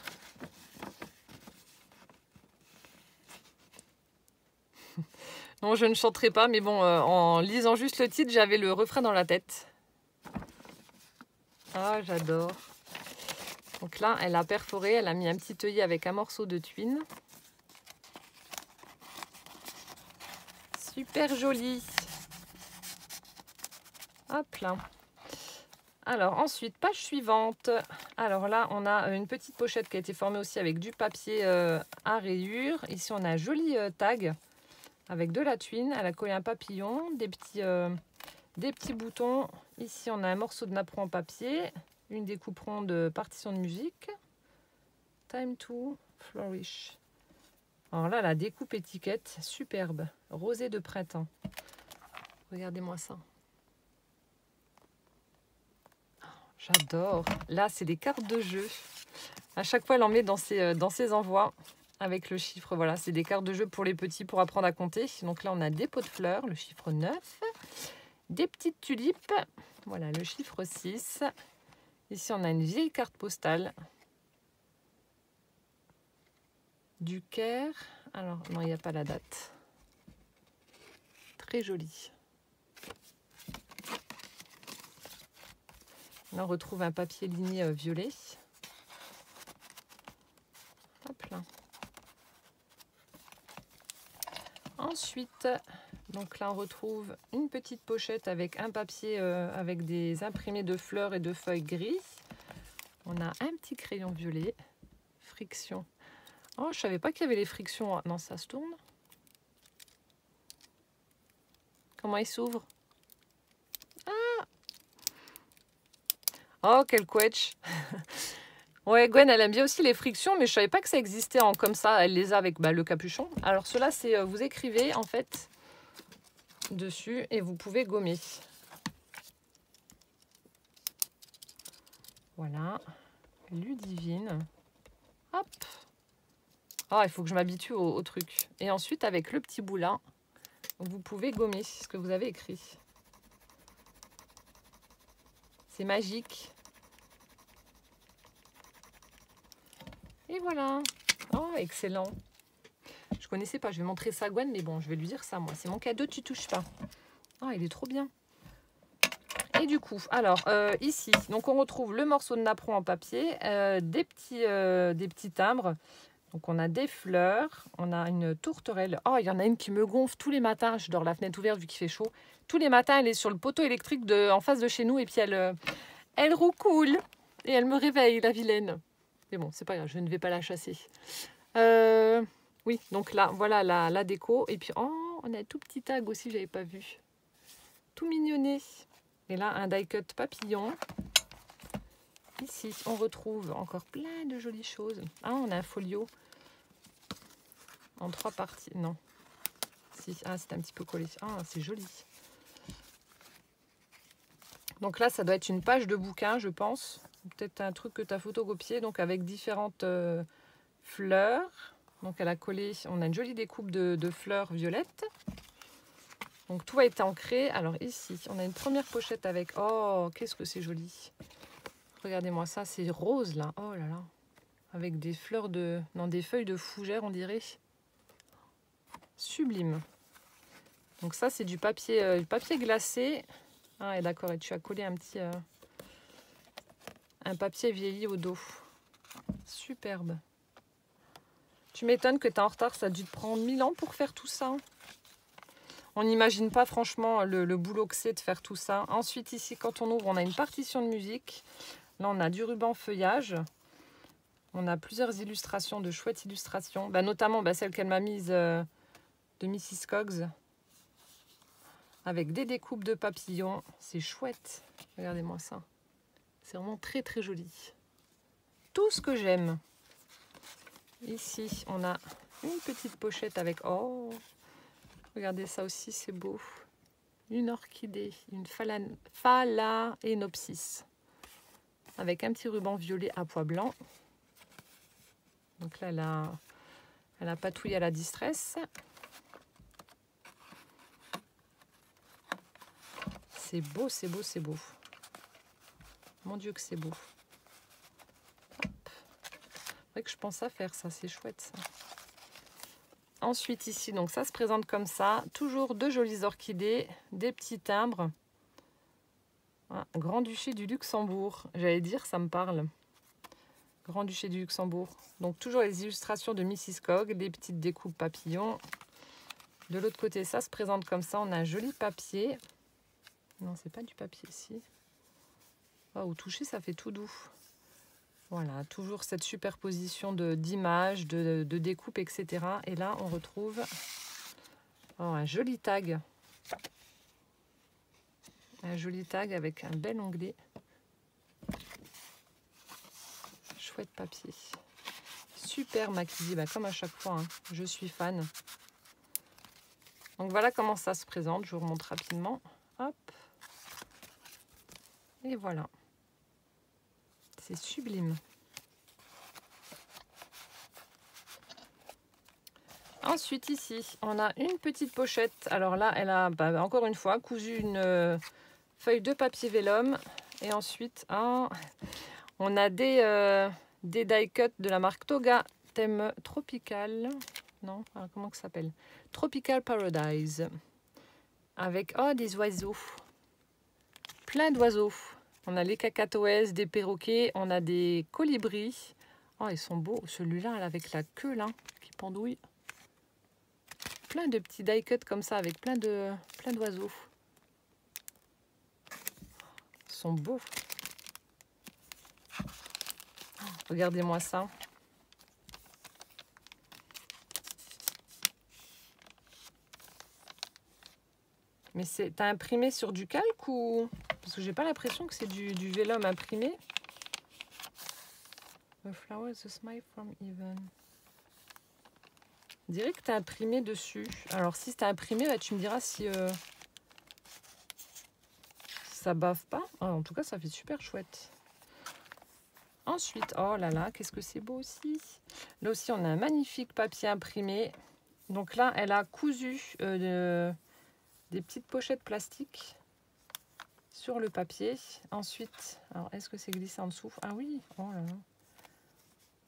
Non, je ne chanterai pas, mais bon, en lisant juste le titre, j'avais le refrain dans la tête. Ah, j'adore. Donc là, elle a perforé, elle a mis un petit œillet avec un morceau de tuile. Super joli. Hop là. Alors ensuite, page suivante. Alors là, on a une petite pochette qui a été formée aussi avec du papier à rayures. Ici, on a un joli tag avec de la tuile. Elle a collé un papillon, des petits boutons. Ici, on a un morceau de napperon en papier, une découpe ronde de partition de musique. Time to flourish. Alors là, la découpe étiquette, superbe. Rosée de printemps. Regardez-moi ça. J'adore. Là, c'est des cartes de jeu. À chaque fois, elle en met dans ses envois avec le chiffre. Voilà, c'est des cartes de jeu pour les petits pour apprendre à compter. Donc là, on a des pots de fleurs, le chiffre 9. Des petites tulipes. Voilà, le chiffre 6. Ici, on a une vieille carte postale. Du Caire. Alors, non, il n'y a pas la date. Très jolie. Là, on retrouve un papier ligné violet. Hop là. Ensuite, donc là, on retrouve une petite pochette avec un papier avec des imprimés de fleurs et de feuilles gris. On a un petit crayon violet. Friction. Oh, je savais pas qu'il y avait les frictions. Non, ça se tourne. Comment il s'ouvre? Oh, quel quetch. Ouais, Gwen, elle aime bien aussi les frictions, mais je savais pas que ça existait en comme ça. Elle les a avec le capuchon. Alors, cela, c'est vous écrivez en fait dessus et vous pouvez gommer. Voilà. Ludivine. Hop. Oh, il faut que je m'habitue au truc. Et ensuite, avec le petit bout là, vous pouvez gommer ce que vous avez écrit. C'est magique. Et voilà. Oh, excellent. Je connaissais pas. Je vais montrer ça à Gwen, mais bon, je vais lui dire ça, moi. C'est mon cadeau, tu touches pas. Oh, il est trop bien. Et du coup, alors, ici, donc on retrouve le morceau de napperon en papier, des petits timbres. Donc, on a des fleurs, on a une tourterelle. Oh, il y en a une qui me gonfle tous les matins. Je dors la fenêtre ouverte vu qu'il fait chaud. Tous les matins, elle est sur le poteau électrique en face de chez nous et puis elle roucoule et elle me réveille, la vilaine. Mais bon, c'est pas grave, je ne vais pas la chasser. Oui, donc là, voilà la déco. Et puis, oh, on a un tout petit tag aussi, j'avais pas vu. Tout mignonné. Et là, un die-cut papillon. Ici, on retrouve encore plein de jolies choses. Ah, on a un folio en 3 parties. Non. Si. Ah, c'est un petit peu collé. Ah, c'est joli. Donc là, ça doit être une page de bouquin, je pense. Peut-être un truc que tu as photocopié, donc avec différentes fleurs. Donc elle a collé, on a une jolie découpe de fleurs violettes. Donc tout a été ancré. Alors ici, on a une première pochette avec... Oh, qu'est-ce que c'est joli. Regardez-moi ça, c'est rose là. Oh là là. Avec des fleurs de... Non, des feuilles de fougère, on dirait. Sublime. Donc ça, c'est du papier glacé. Ah, et d'accord, et tu as collé un petit... un papier vieilli au dos. Superbe. Tu m'étonnes que tu es en retard, ça a dû te prendre 1000 ans pour faire tout ça. On n'imagine pas franchement le boulot que c'est de faire tout ça. Ensuite, ici, quand on ouvre, on a une partition de musique. Là, on a du ruban feuillage. On a plusieurs illustrations, de chouettes illustrations. Notamment celle qu'elle m'a mise de Mrs. Coggs. Avec des découpes de papillons. C'est chouette. Regardez-moi ça. C'est vraiment très très joli. Tout ce que j'aime. Ici, on a une petite pochette avec... Oh, regardez ça aussi, c'est beau. Une orchidée, une phalaenopsis. Avec un petit ruban violet à pois blanc. Donc là, elle a patouille à la distress. C'est beau, c'est beau, c'est beau. Mon Dieu que c'est beau. C'est vrai que je pense à faire ça, c'est chouette ça. Ensuite ici, donc ça se présente comme ça. Toujours de jolies orchidées, des petits timbres. Ah, Grand-Duché du Luxembourg. J'allais dire, ça me parle. Grand-Duché du Luxembourg. Donc toujours les illustrations de Mrs. Cogg, des petites découpes papillons. De l'autre côté, ça se présente comme ça. On a un joli papier. Non, c'est pas du papier ici. Oh, au toucher, ça fait tout doux. Voilà, toujours cette superposition d'images, de découpes, etc. Et là, on retrouve un joli tag. Un joli tag avec un bel onglet. Chouette papier. Super Mackenzie, comme à chaque fois, hein. Je suis fan. Donc voilà comment ça se présente. Je vous remontre rapidement. Hop. Et voilà. C'est sublime. Ensuite, ici, on a une petite pochette. Alors là, elle a, encore une fois, cousu une feuille de papier vélum. Et ensuite, on a des die cut de la marque Toga, thème tropical. Non, comment ça s'appelle? Tropical Paradise. Avec des oiseaux. Plein d'oiseaux. On a les cacatoès, des perroquets, on a des colibris. Oh, ils sont beaux. Celui-là, avec la queue là, qui pendouille. Plein de petits die cut comme ça, avec plein d'oiseaux. Ils sont beaux. Oh, regardez-moi ça. Mais t'as imprimé sur du calque ou... Parce que j'ai pas l'impression que c'est du vélum imprimé. The flower is a smile from heaven. On dirait que tu as imprimé dessus. Alors si tu as imprimé, tu me diras si ça bave pas. En tout cas, ça fait super chouette. Ensuite, oh là là, qu'est-ce que c'est beau aussi. Là aussi, on a un magnifique papier imprimé. Donc là, elle a cousu des petites pochettes plastiques sur le papier. Ensuite, alors est-ce que c'est glissé en dessous? Ah oui, oh là là.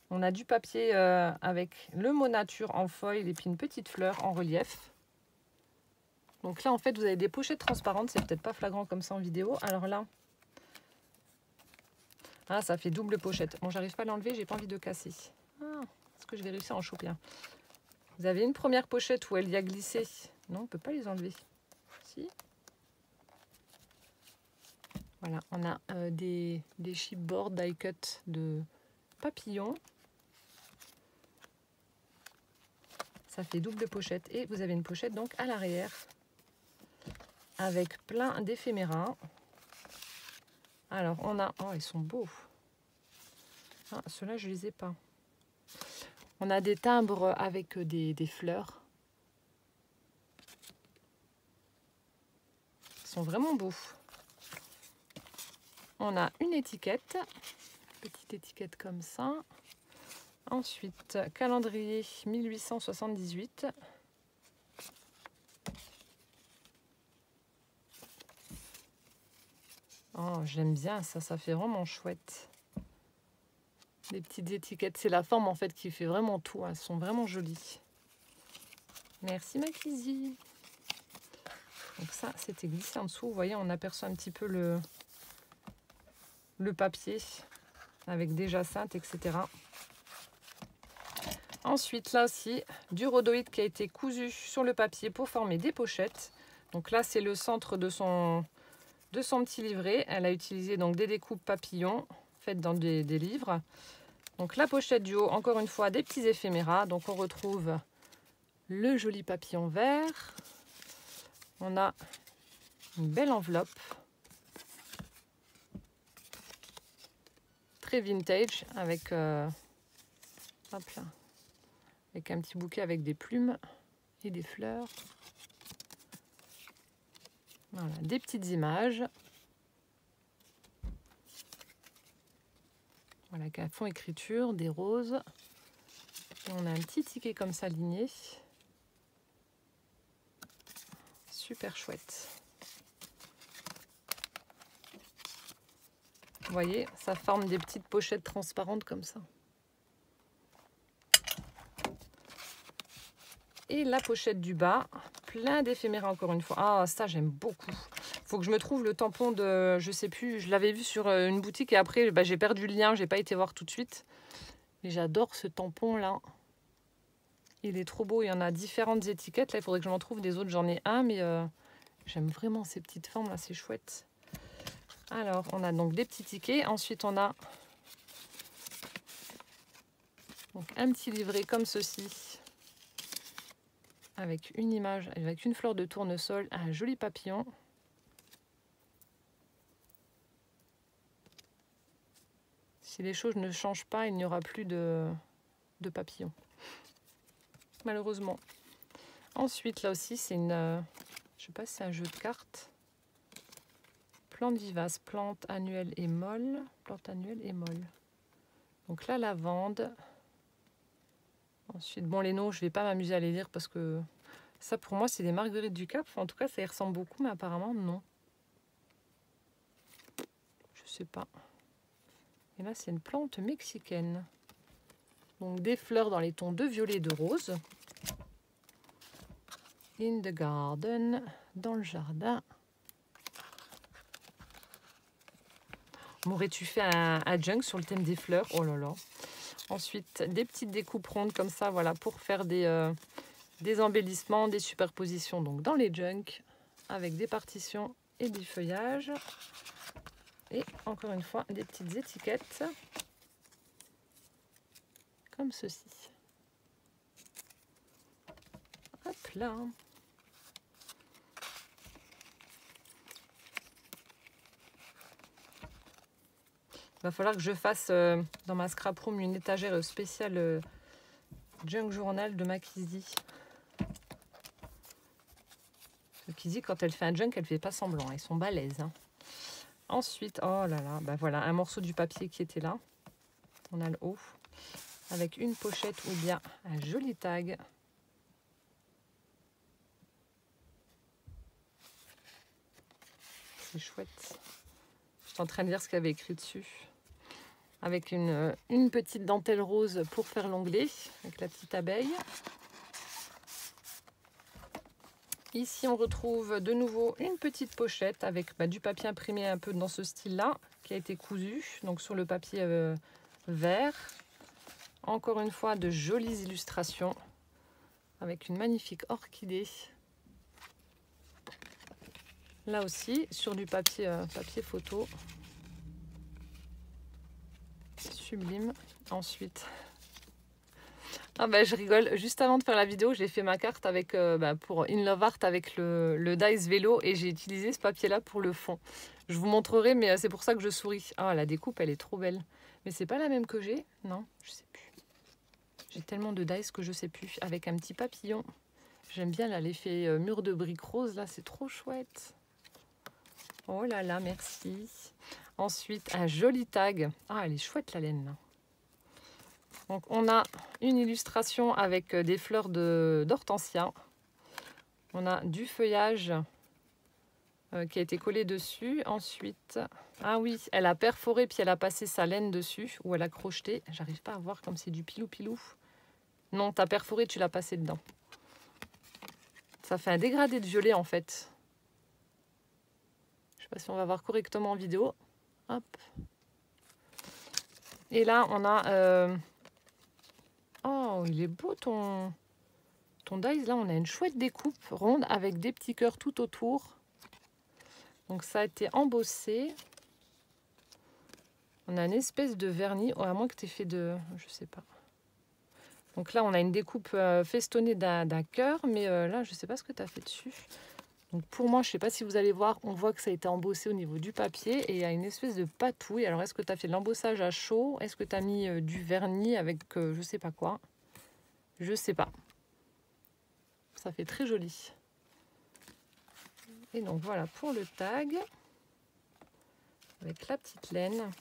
On a du papier avec le mot nature en foil et puis une petite fleur en relief. Donc là, en fait, vous avez des pochettes transparentes. C'est peut-être pas flagrant comme ça en vidéo. Alors là, ça fait double pochette. Bon, j'arrive pas à l'enlever, j'ai pas envie de casser. Est-ce que je vais réussir à en choper un? Vous avez une première pochette où elle y a glissé. Non, on peut pas les enlever. Si. Voilà, on a des chipboard die cut de papillons. Ça fait double pochette. Et vous avez une pochette donc à l'arrière avec plein d'éphéméras. Alors, on a... Oh, ils sont beaux. Ceux-là, je ne les ai pas. On a des timbres avec des fleurs. Ils sont vraiment beaux. On a une étiquette. Petite étiquette comme ça. Ensuite, calendrier 1878. Oh, j'aime bien ça, ça fait vraiment chouette. Des petites étiquettes, c'est la forme en fait qui fait vraiment tout. Elles sont vraiment jolies. Merci Mackenzie. Donc ça, c'était glissé en dessous. Vous voyez, on aperçoit un petit peu le papier avec des jacinthes, etc. Ensuite, là aussi, du rhodoïde qui a été cousu sur le papier pour former des pochettes. Donc là, c'est le centre de son petit livret. Elle a utilisé donc des découpes papillons faites dans des livres. Donc la pochette du haut, encore une fois, des petits éphéméras. Donc on retrouve le joli papillon vert. On a une belle enveloppe. Très vintage avec, hop là, avec un petit bouquet avec des plumes et des fleurs. Voilà, des petites images. Voilà, avec un fond écriture, des roses. Et on a un petit ticket comme ça aligné. Super chouette. Vous voyez, ça forme des petites pochettes transparentes comme ça. Et la pochette du bas, plein d'éphéméras encore une fois. Ah, ça j'aime beaucoup. Faut que je me trouve le tampon de, je sais plus, je l'avais vu sur une boutique et après j'ai perdu le lien, j'ai pas été voir tout de suite. Mais j'adore ce tampon là. Il est trop beau, il y en a différentes étiquettes. Là, il faudrait que je m'en trouve des autres, j'en ai un, mais j'aime vraiment ces petites formes là, c'est chouette. Alors, on a donc des petits tickets. Ensuite, on a donc un petit livret comme ceci, avec une image, avec une fleur de tournesol, un joli papillon. Si les choses ne changent pas, il n'y aura plus de papillons, malheureusement. Ensuite, là aussi, c'est une... je sais pas si c'est un jeu de cartes. Plante vivace, plante annuelle et molle. Plante annuelle et molle. Donc la lavande. Ensuite, bon, les noms, je ne vais pas m'amuser à les lire parce que ça, pour moi, c'est des marguerites du Cap. En tout cas, ça y ressemble beaucoup, mais apparemment, non. Je sais pas. Et là, c'est une plante mexicaine. Donc des fleurs dans les tons de violet et de rose. In the garden, dans le jardin. M'aurais-tu fait un junk sur le thème des fleurs? Oh là là. Ensuite, des petites découpes rondes comme ça, voilà, pour faire des embellissements, des superpositions donc dans les junks, avec des partitions et du feuillage. Et encore une fois, des petites étiquettes, comme ceci. Hop là. Il va falloir que je fasse dans ma scrap room une étagère spéciale junk journal de ma Kizzy. Kizzy, quand elle fait un junk, elle ne fait pas semblant. Ils sont balèzes. Hein. Ensuite, oh là là, ben voilà, un morceau du papier qui était là. On a le haut. Avec une pochette ou bien un joli tag. C'est chouette. Je suis en train de lire ce qu'il y avait écrit dessus. Avec une petite dentelle rose pour faire l'onglet, avec la petite abeille. Ici, on retrouve de nouveau une petite pochette avec du papier imprimé un peu dans ce style-là, qui a été cousu, donc sur le papier vert. Encore une fois, de jolies illustrations, avec une magnifique orchidée. Là aussi, sur du papier photo. Sublime. Ensuite, je rigole. Juste avant de faire la vidéo, j'ai fait ma carte avec pour In Love Art avec le Dice Vélo et j'ai utilisé ce papier-là pour le fond. Je vous montrerai, mais c'est pour ça que je souris. Ah, la découpe, elle est trop belle. Mais c'est pas la même que j'ai. Non, je sais plus. J'ai tellement de dice que je sais plus. Avec un petit papillon. J'aime bien l'effet mur de briques rose. Là, c'est trop chouette. Oh là là, merci. Ensuite, un joli tag. Ah, elle est chouette la laine. Là. Donc, on a une illustration avec des fleurs d'hortensia. On a du feuillage qui a été collé dessus. Ensuite, ah oui, elle a perforé puis elle a passé sa laine dessus ou elle a crocheté. J'arrive pas à voir comme c'est du pilou-pilou. Non, tu as perforé, tu l'as passé dedans. Ça fait un dégradé de violet en fait. Je sais pas si on va voir correctement en vidéo. Hop. Et là, on a... Oh, il est beau ton dice. Là, on a une chouette découpe ronde avec des petits cœurs tout autour. Donc, ça a été embossé. On a une espèce de vernis. Oh, à moins que tu aies fait de... Je sais pas. Donc là, on a une découpe festonnée d'un cœur. Mais là, je sais pas ce que tu as fait dessus. Donc pour moi, je ne sais pas si vous allez voir, on voit que ça a été embossé au niveau du papier et il y a une espèce de patouille. Alors, est-ce que tu as fait de l'embossage à chaud? Est-ce que tu as mis du vernis avec je ne sais pas quoi? Je ne sais pas. Ça fait très joli. Et donc, voilà pour le tag. Avec la petite laine.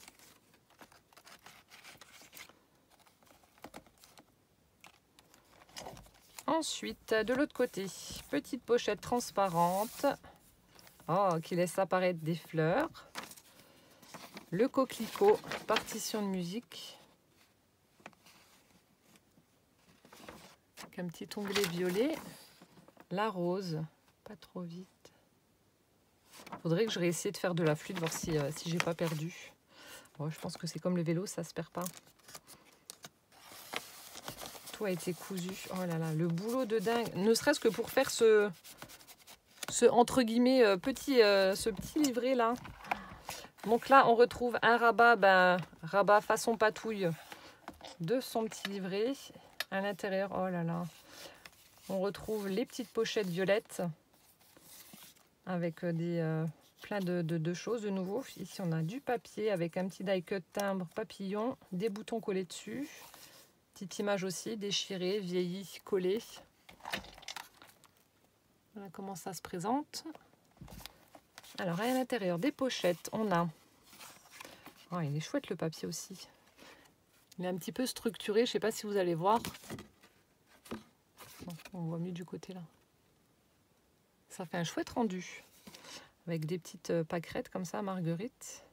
Ensuite, de l'autre côté, petite pochette transparente. Oh, qui laisse apparaître des fleurs. Le coquelicot, partition de musique. Avec un petit onglet violet. La rose, pas trop vite. Faudrait que je réessaye de faire de la flûte, voir si j'ai pas perdu. Oh, je pense que c'est comme le vélo, ça se perd pas. Tout a été cousu. Oh là là, le boulot de dingue. Ne serait-ce que pour faire ce entre guillemets ce petit livret là. Donc là, on retrouve un rabat, rabat façon patouille de son petit livret. À l'intérieur, oh là là, on retrouve les petites pochettes violettes avec plein de choses de nouveau. Ici, on a du papier avec un petit die cut timbre papillon, des boutons collés dessus. Petite image aussi, déchirée, vieillie, collée. Voilà comment ça se présente. Alors, à l'intérieur des pochettes, on a... Oh, il est chouette le papier aussi. Il est un petit peu structuré, je ne sais pas si vous allez voir. Non, on voit mieux du côté là. Ça fait un chouette rendu. Avec des petites pâquerettes comme ça, marguerite.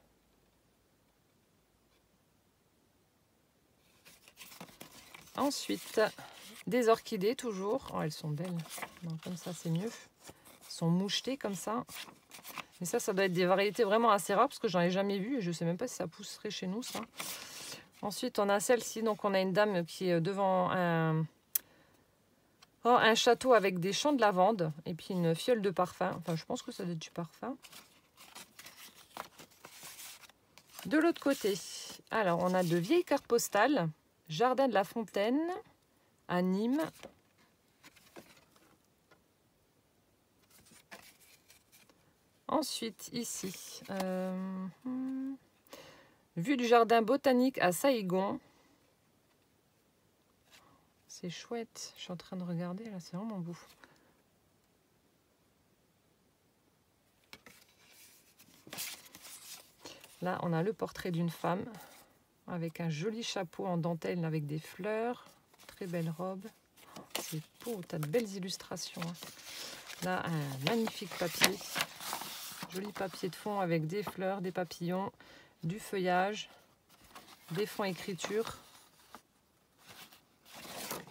Ensuite, des orchidées toujours. Oh, elles sont belles. Non, comme ça, c'est mieux. Elles sont mouchetées comme ça. Mais ça doit être des variétés vraiment assez rares parce que j'en ai jamais vu. Et je ne sais même pas si ça pousserait chez nous, ça. Ensuite, on a celle-ci. Donc, on a une dame qui est devant un château avec des champs de lavande. Et puis, une fiole de parfum. Enfin, je pense que ça doit être du parfum. De l'autre côté, alors, on a de vieilles cartes postales. Jardin de la Fontaine, à Nîmes. Ensuite, ici, vue du jardin botanique à Saïgon. C'est chouette. Je suis en train de regarder, là, c'est vraiment beau. Là, on a le portrait d'une femme avec un joli chapeau en dentelle avec des fleurs. Très belle robe. C'est beau, tu as de belles illustrations. Là, un magnifique papier. Joli papier de fond avec des fleurs, des papillons, du feuillage, des fonds écriture.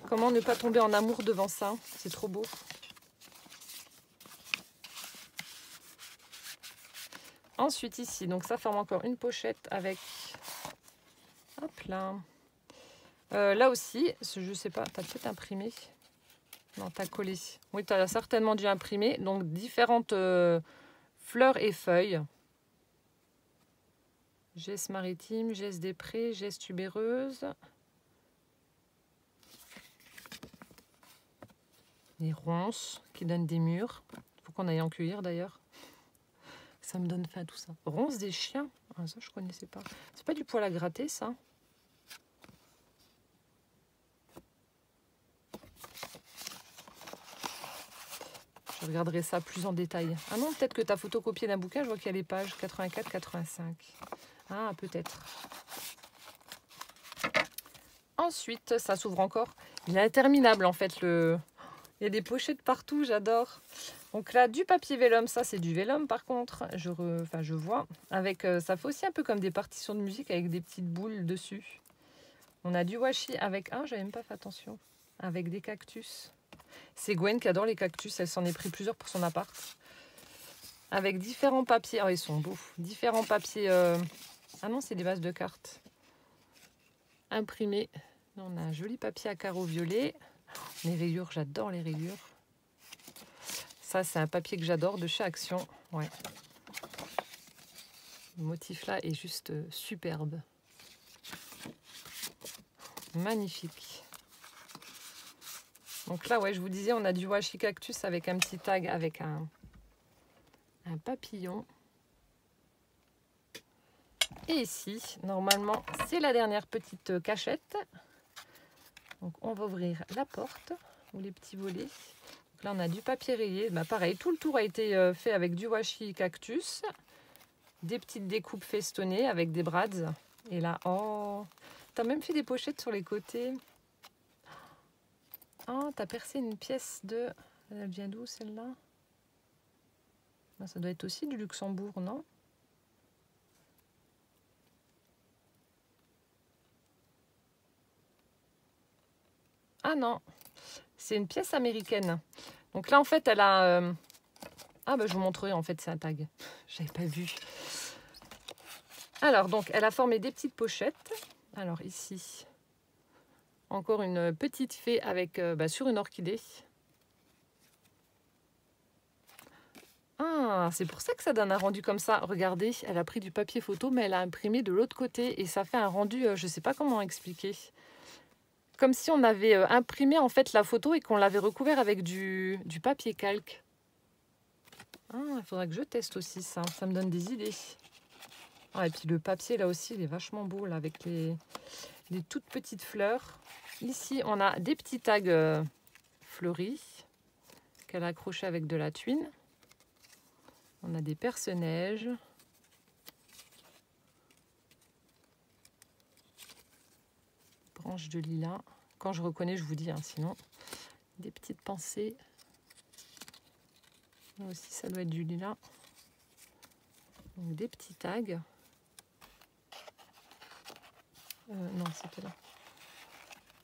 Comment ne pas tomber en amour devant ça? C'est trop beau. Ensuite ici, donc ça forme encore une pochette avec... Hop là. Là aussi, je sais pas, tu as peut-être imprimé. Non, tu as collé. Oui, tu as certainement dû imprimer. Donc différentes fleurs et feuilles. Geste maritime, geste des prés, geste tubéreuse. Les ronces qui donnent des murs. Il faut qu'on aille en cueillir d'ailleurs. Ça me donne faim tout ça. Ronces des chiens. Ah, ça, je connaissais pas. C'est pas du poil à gratter, ça? Je regarderai ça plus en détail. Ah non, peut-être que tu as photocopié d'un bouquin. Je vois qu'il y a les pages 84-85. Ah, peut-être. Ensuite, ça s'ouvre encore. Il est interminable, en fait. Il y a des pochettes partout, j'adore. Donc là, du papier vélum, ça c'est du vélum par contre, je vois. Avec, ça fait aussi un peu comme des partitions de musique avec des petites boules dessus. On a du washi avec, j'avais même pas fait attention, avec des cactus. C'est Gwen qui adore les cactus, elle s'en est pris plusieurs pour son appart. Avec différents papiers, oh ils sont beaux, différents papiers, ah non c'est des bases de cartes. Imprimés, on a un joli papier à carreaux violets. Les rayures, j'adore les rayures. Ça, c'est un papier que j'adore de chez Action. Ouais. Le motif là est juste superbe. Magnifique. Donc là, ouais, je vous disais, on a du washi cactus avec un petit tag avec un papillon. Et ici, normalement, c'est la dernière petite cachette. Donc on va ouvrir la porte ou les petits volets. Donc là on a du papier rayé. Pareil, tout le tour a été fait avec du washi cactus. Des petites découpes festonnées avec des brads. Et là, oh, t'as même fait des pochettes sur les côtés. Oh, t'as percé une pièce de... Elle vient d'où celle-là? Ça doit être aussi du Luxembourg, non? Ah non, c'est une pièce américaine. Donc là, en fait, elle a... je vous montrerai, en fait, c'est un tag. J'avais pas vu. Alors, donc, elle a formé des petites pochettes. Alors, ici, encore une petite fée avec sur une orchidée. Ah, c'est pour ça que ça donne un rendu comme ça. Regardez, elle a pris du papier photo, mais elle a imprimé de l'autre côté. Et ça fait un rendu, je ne sais pas comment expliquer. Comme si on avait imprimé en fait la photo et qu'on l'avait recouvert avec du papier calque. Ah, il faudrait que je teste aussi ça. Ça me donne des idées. Ah, et puis le papier là aussi, il est vachement beau là, avec les toutes petites fleurs. Ici, on a des petits tags fleuris qu'elle a accrochés avec de la tuile. On a des perce-neige. Branches de lilas. Quand je reconnais, je vous dis, hein, sinon. Des petites pensées. Là aussi, ça doit être du lilas. Donc, des petits tags. Non, c'était là.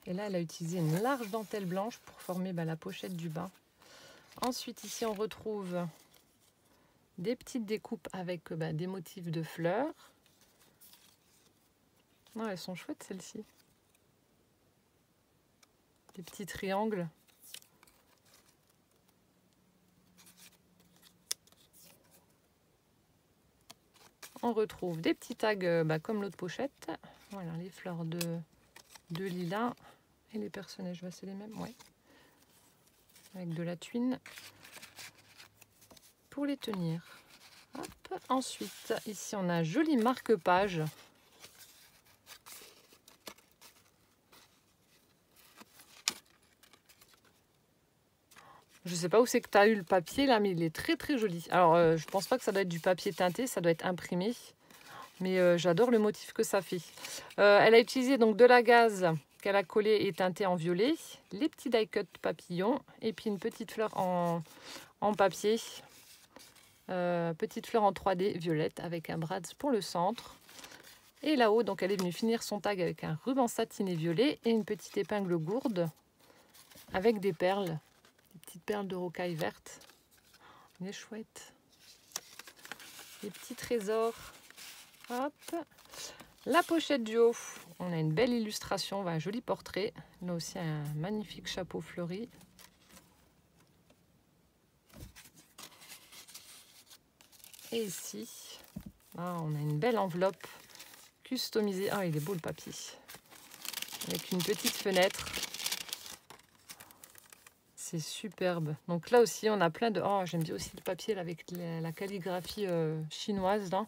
Et là, elle a utilisé une large dentelle blanche pour former la pochette du bas. Ensuite, ici, on retrouve des petites découpes avec des motifs de fleurs. Non, elles sont chouettes, celles-ci. Des petits triangles. On retrouve des petits tags comme l'autre pochette. Voilà, les fleurs de lilas. Et les personnages, c'est les mêmes, ouais. Avec de la tuile pour les tenir. Hop. Ensuite, ici, on a un joli marque-page. Je sais pas où c'est que tu as eu le papier là, mais il est très très joli. Alors, je pense pas que ça doit être du papier teinté, ça doit être imprimé. Mais j'adore le motif que ça fait. Elle a utilisé donc de la gaze qu'elle a collé et teintée en violet, les petits die-cut papillons et puis une petite fleur en papier. Petite fleur en 3D violette avec un brads pour le centre. Et là-haut, donc elle est venue finir son tag avec un ruban satiné violet et une petite épingle gourde avec des perles. Des petites perles de rocaille verte. Elle est chouette. Des petits trésors. Hop. La pochette du haut, on a une belle illustration, un joli portrait. Là aussi, un magnifique chapeau fleuri. Et ici, on a une belle enveloppe customisée. Ah, il est beau le papier. Avec une petite fenêtre. C'est superbe. Donc là aussi, on a plein de... Oh, j'aime bien aussi le papier là, avec la calligraphie chinoise. Là.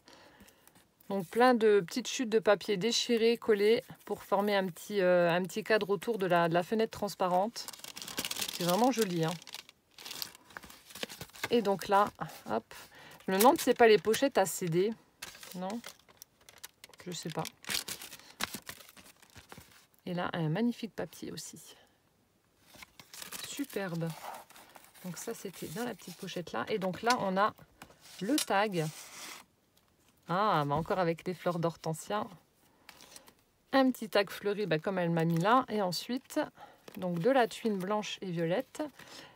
Donc plein de petites chutes de papier déchirées, collées pour former un petit cadre autour de la fenêtre transparente. C'est vraiment joli. Hein. Et donc là, hop, je me demande si c'est pas les pochettes à CD. Non, je sais pas. Et là, un magnifique papier aussi. Superbe. Donc ça, c'était dans la petite pochette là. Et donc là, on a le tag. Ah, encore avec les fleurs d'hortensia. Un petit tag fleuri, comme elle m'a mis là. Et ensuite, donc de la tuile blanche et violette.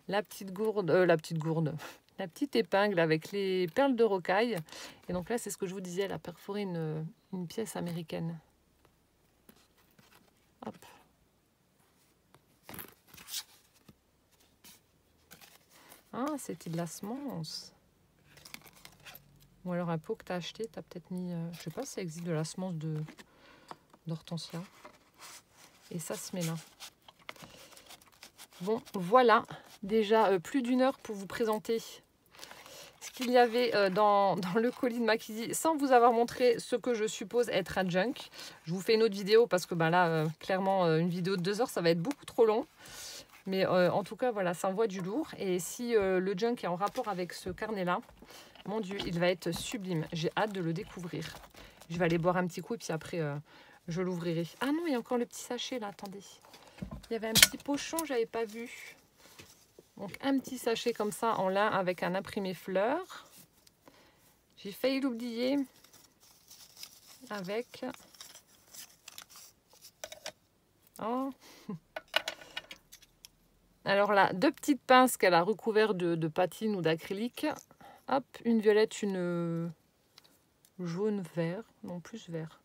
La petite gourde, la petite épingle avec les perles de rocaille. Et donc là, c'est ce que je vous disais, elle a perforé une pièce américaine. Hop. Ah, c'était de la semence. Ou alors un pot que tu as acheté, tu as peut-être mis... je sais pas si ça existe de la semence d'hortensia. Et ça se met là. Bon, voilà. Déjà plus d'1 heure pour vous présenter ce qu'il y avait dans le colis de Makisi, sans vous avoir montré ce que je suppose être un junk. Je vous fais une autre vidéo parce que là, clairement, une vidéo de 2 heures, ça va être beaucoup trop long. Mais en tout cas, voilà, ça envoie du lourd. Et si le junk est en rapport avec ce carnet-là, mon Dieu, il va être sublime. J'ai hâte de le découvrir. Je vais aller boire un petit coup et puis après, je l'ouvrirai. Ah non, il y a encore le petit sachet là, attendez. Il y avait un petit pochon, je n'avais pas vu. Donc un petit sachet comme ça en lin avec un imprimé fleur. J'ai failli l'oublier. Avec... Oh. Alors là, 2 petites pinces qu'elle a recouvertes de patine ou d'acrylique. Hop, une violette, une jaune vert. Non, plus vert.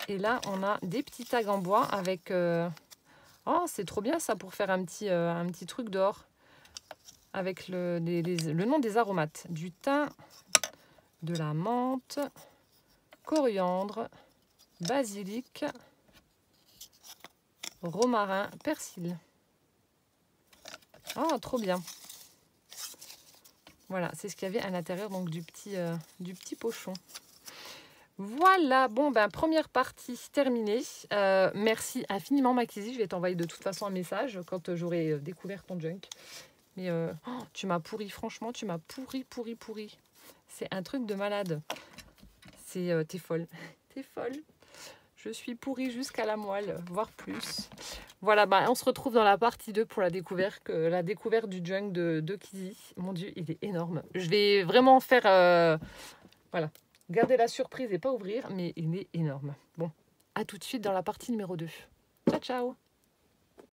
Et là, on a des petits tags en bois avec... Oh, c'est trop bien ça pour faire un petit truc dehors. avec le nom des aromates. Du thym, de la menthe, coriandre, basilic, romarin, persil. Oh, trop bien. Voilà, c'est ce qu'il y avait à l'intérieur donc du petit pochon. Voilà, bon ben première partie terminée. Merci infiniment Makizzy, je vais t'envoyer de toute façon un message quand j'aurai découvert ton junk. Mais tu m'as pourri, franchement, tu m'as pourri. C'est un truc de malade. T'es folle, t'es folle. Je suis pourrie jusqu'à la moelle, voire plus. Voilà, bah, on se retrouve dans la partie 2 pour la découverte du junk de Kizzy. Mon Dieu, il est énorme. Je vais vraiment faire... voilà, garder la surprise et pas ouvrir, mais il est énorme. Bon, à tout de suite dans la partie numéro 2. Ciao, ciao!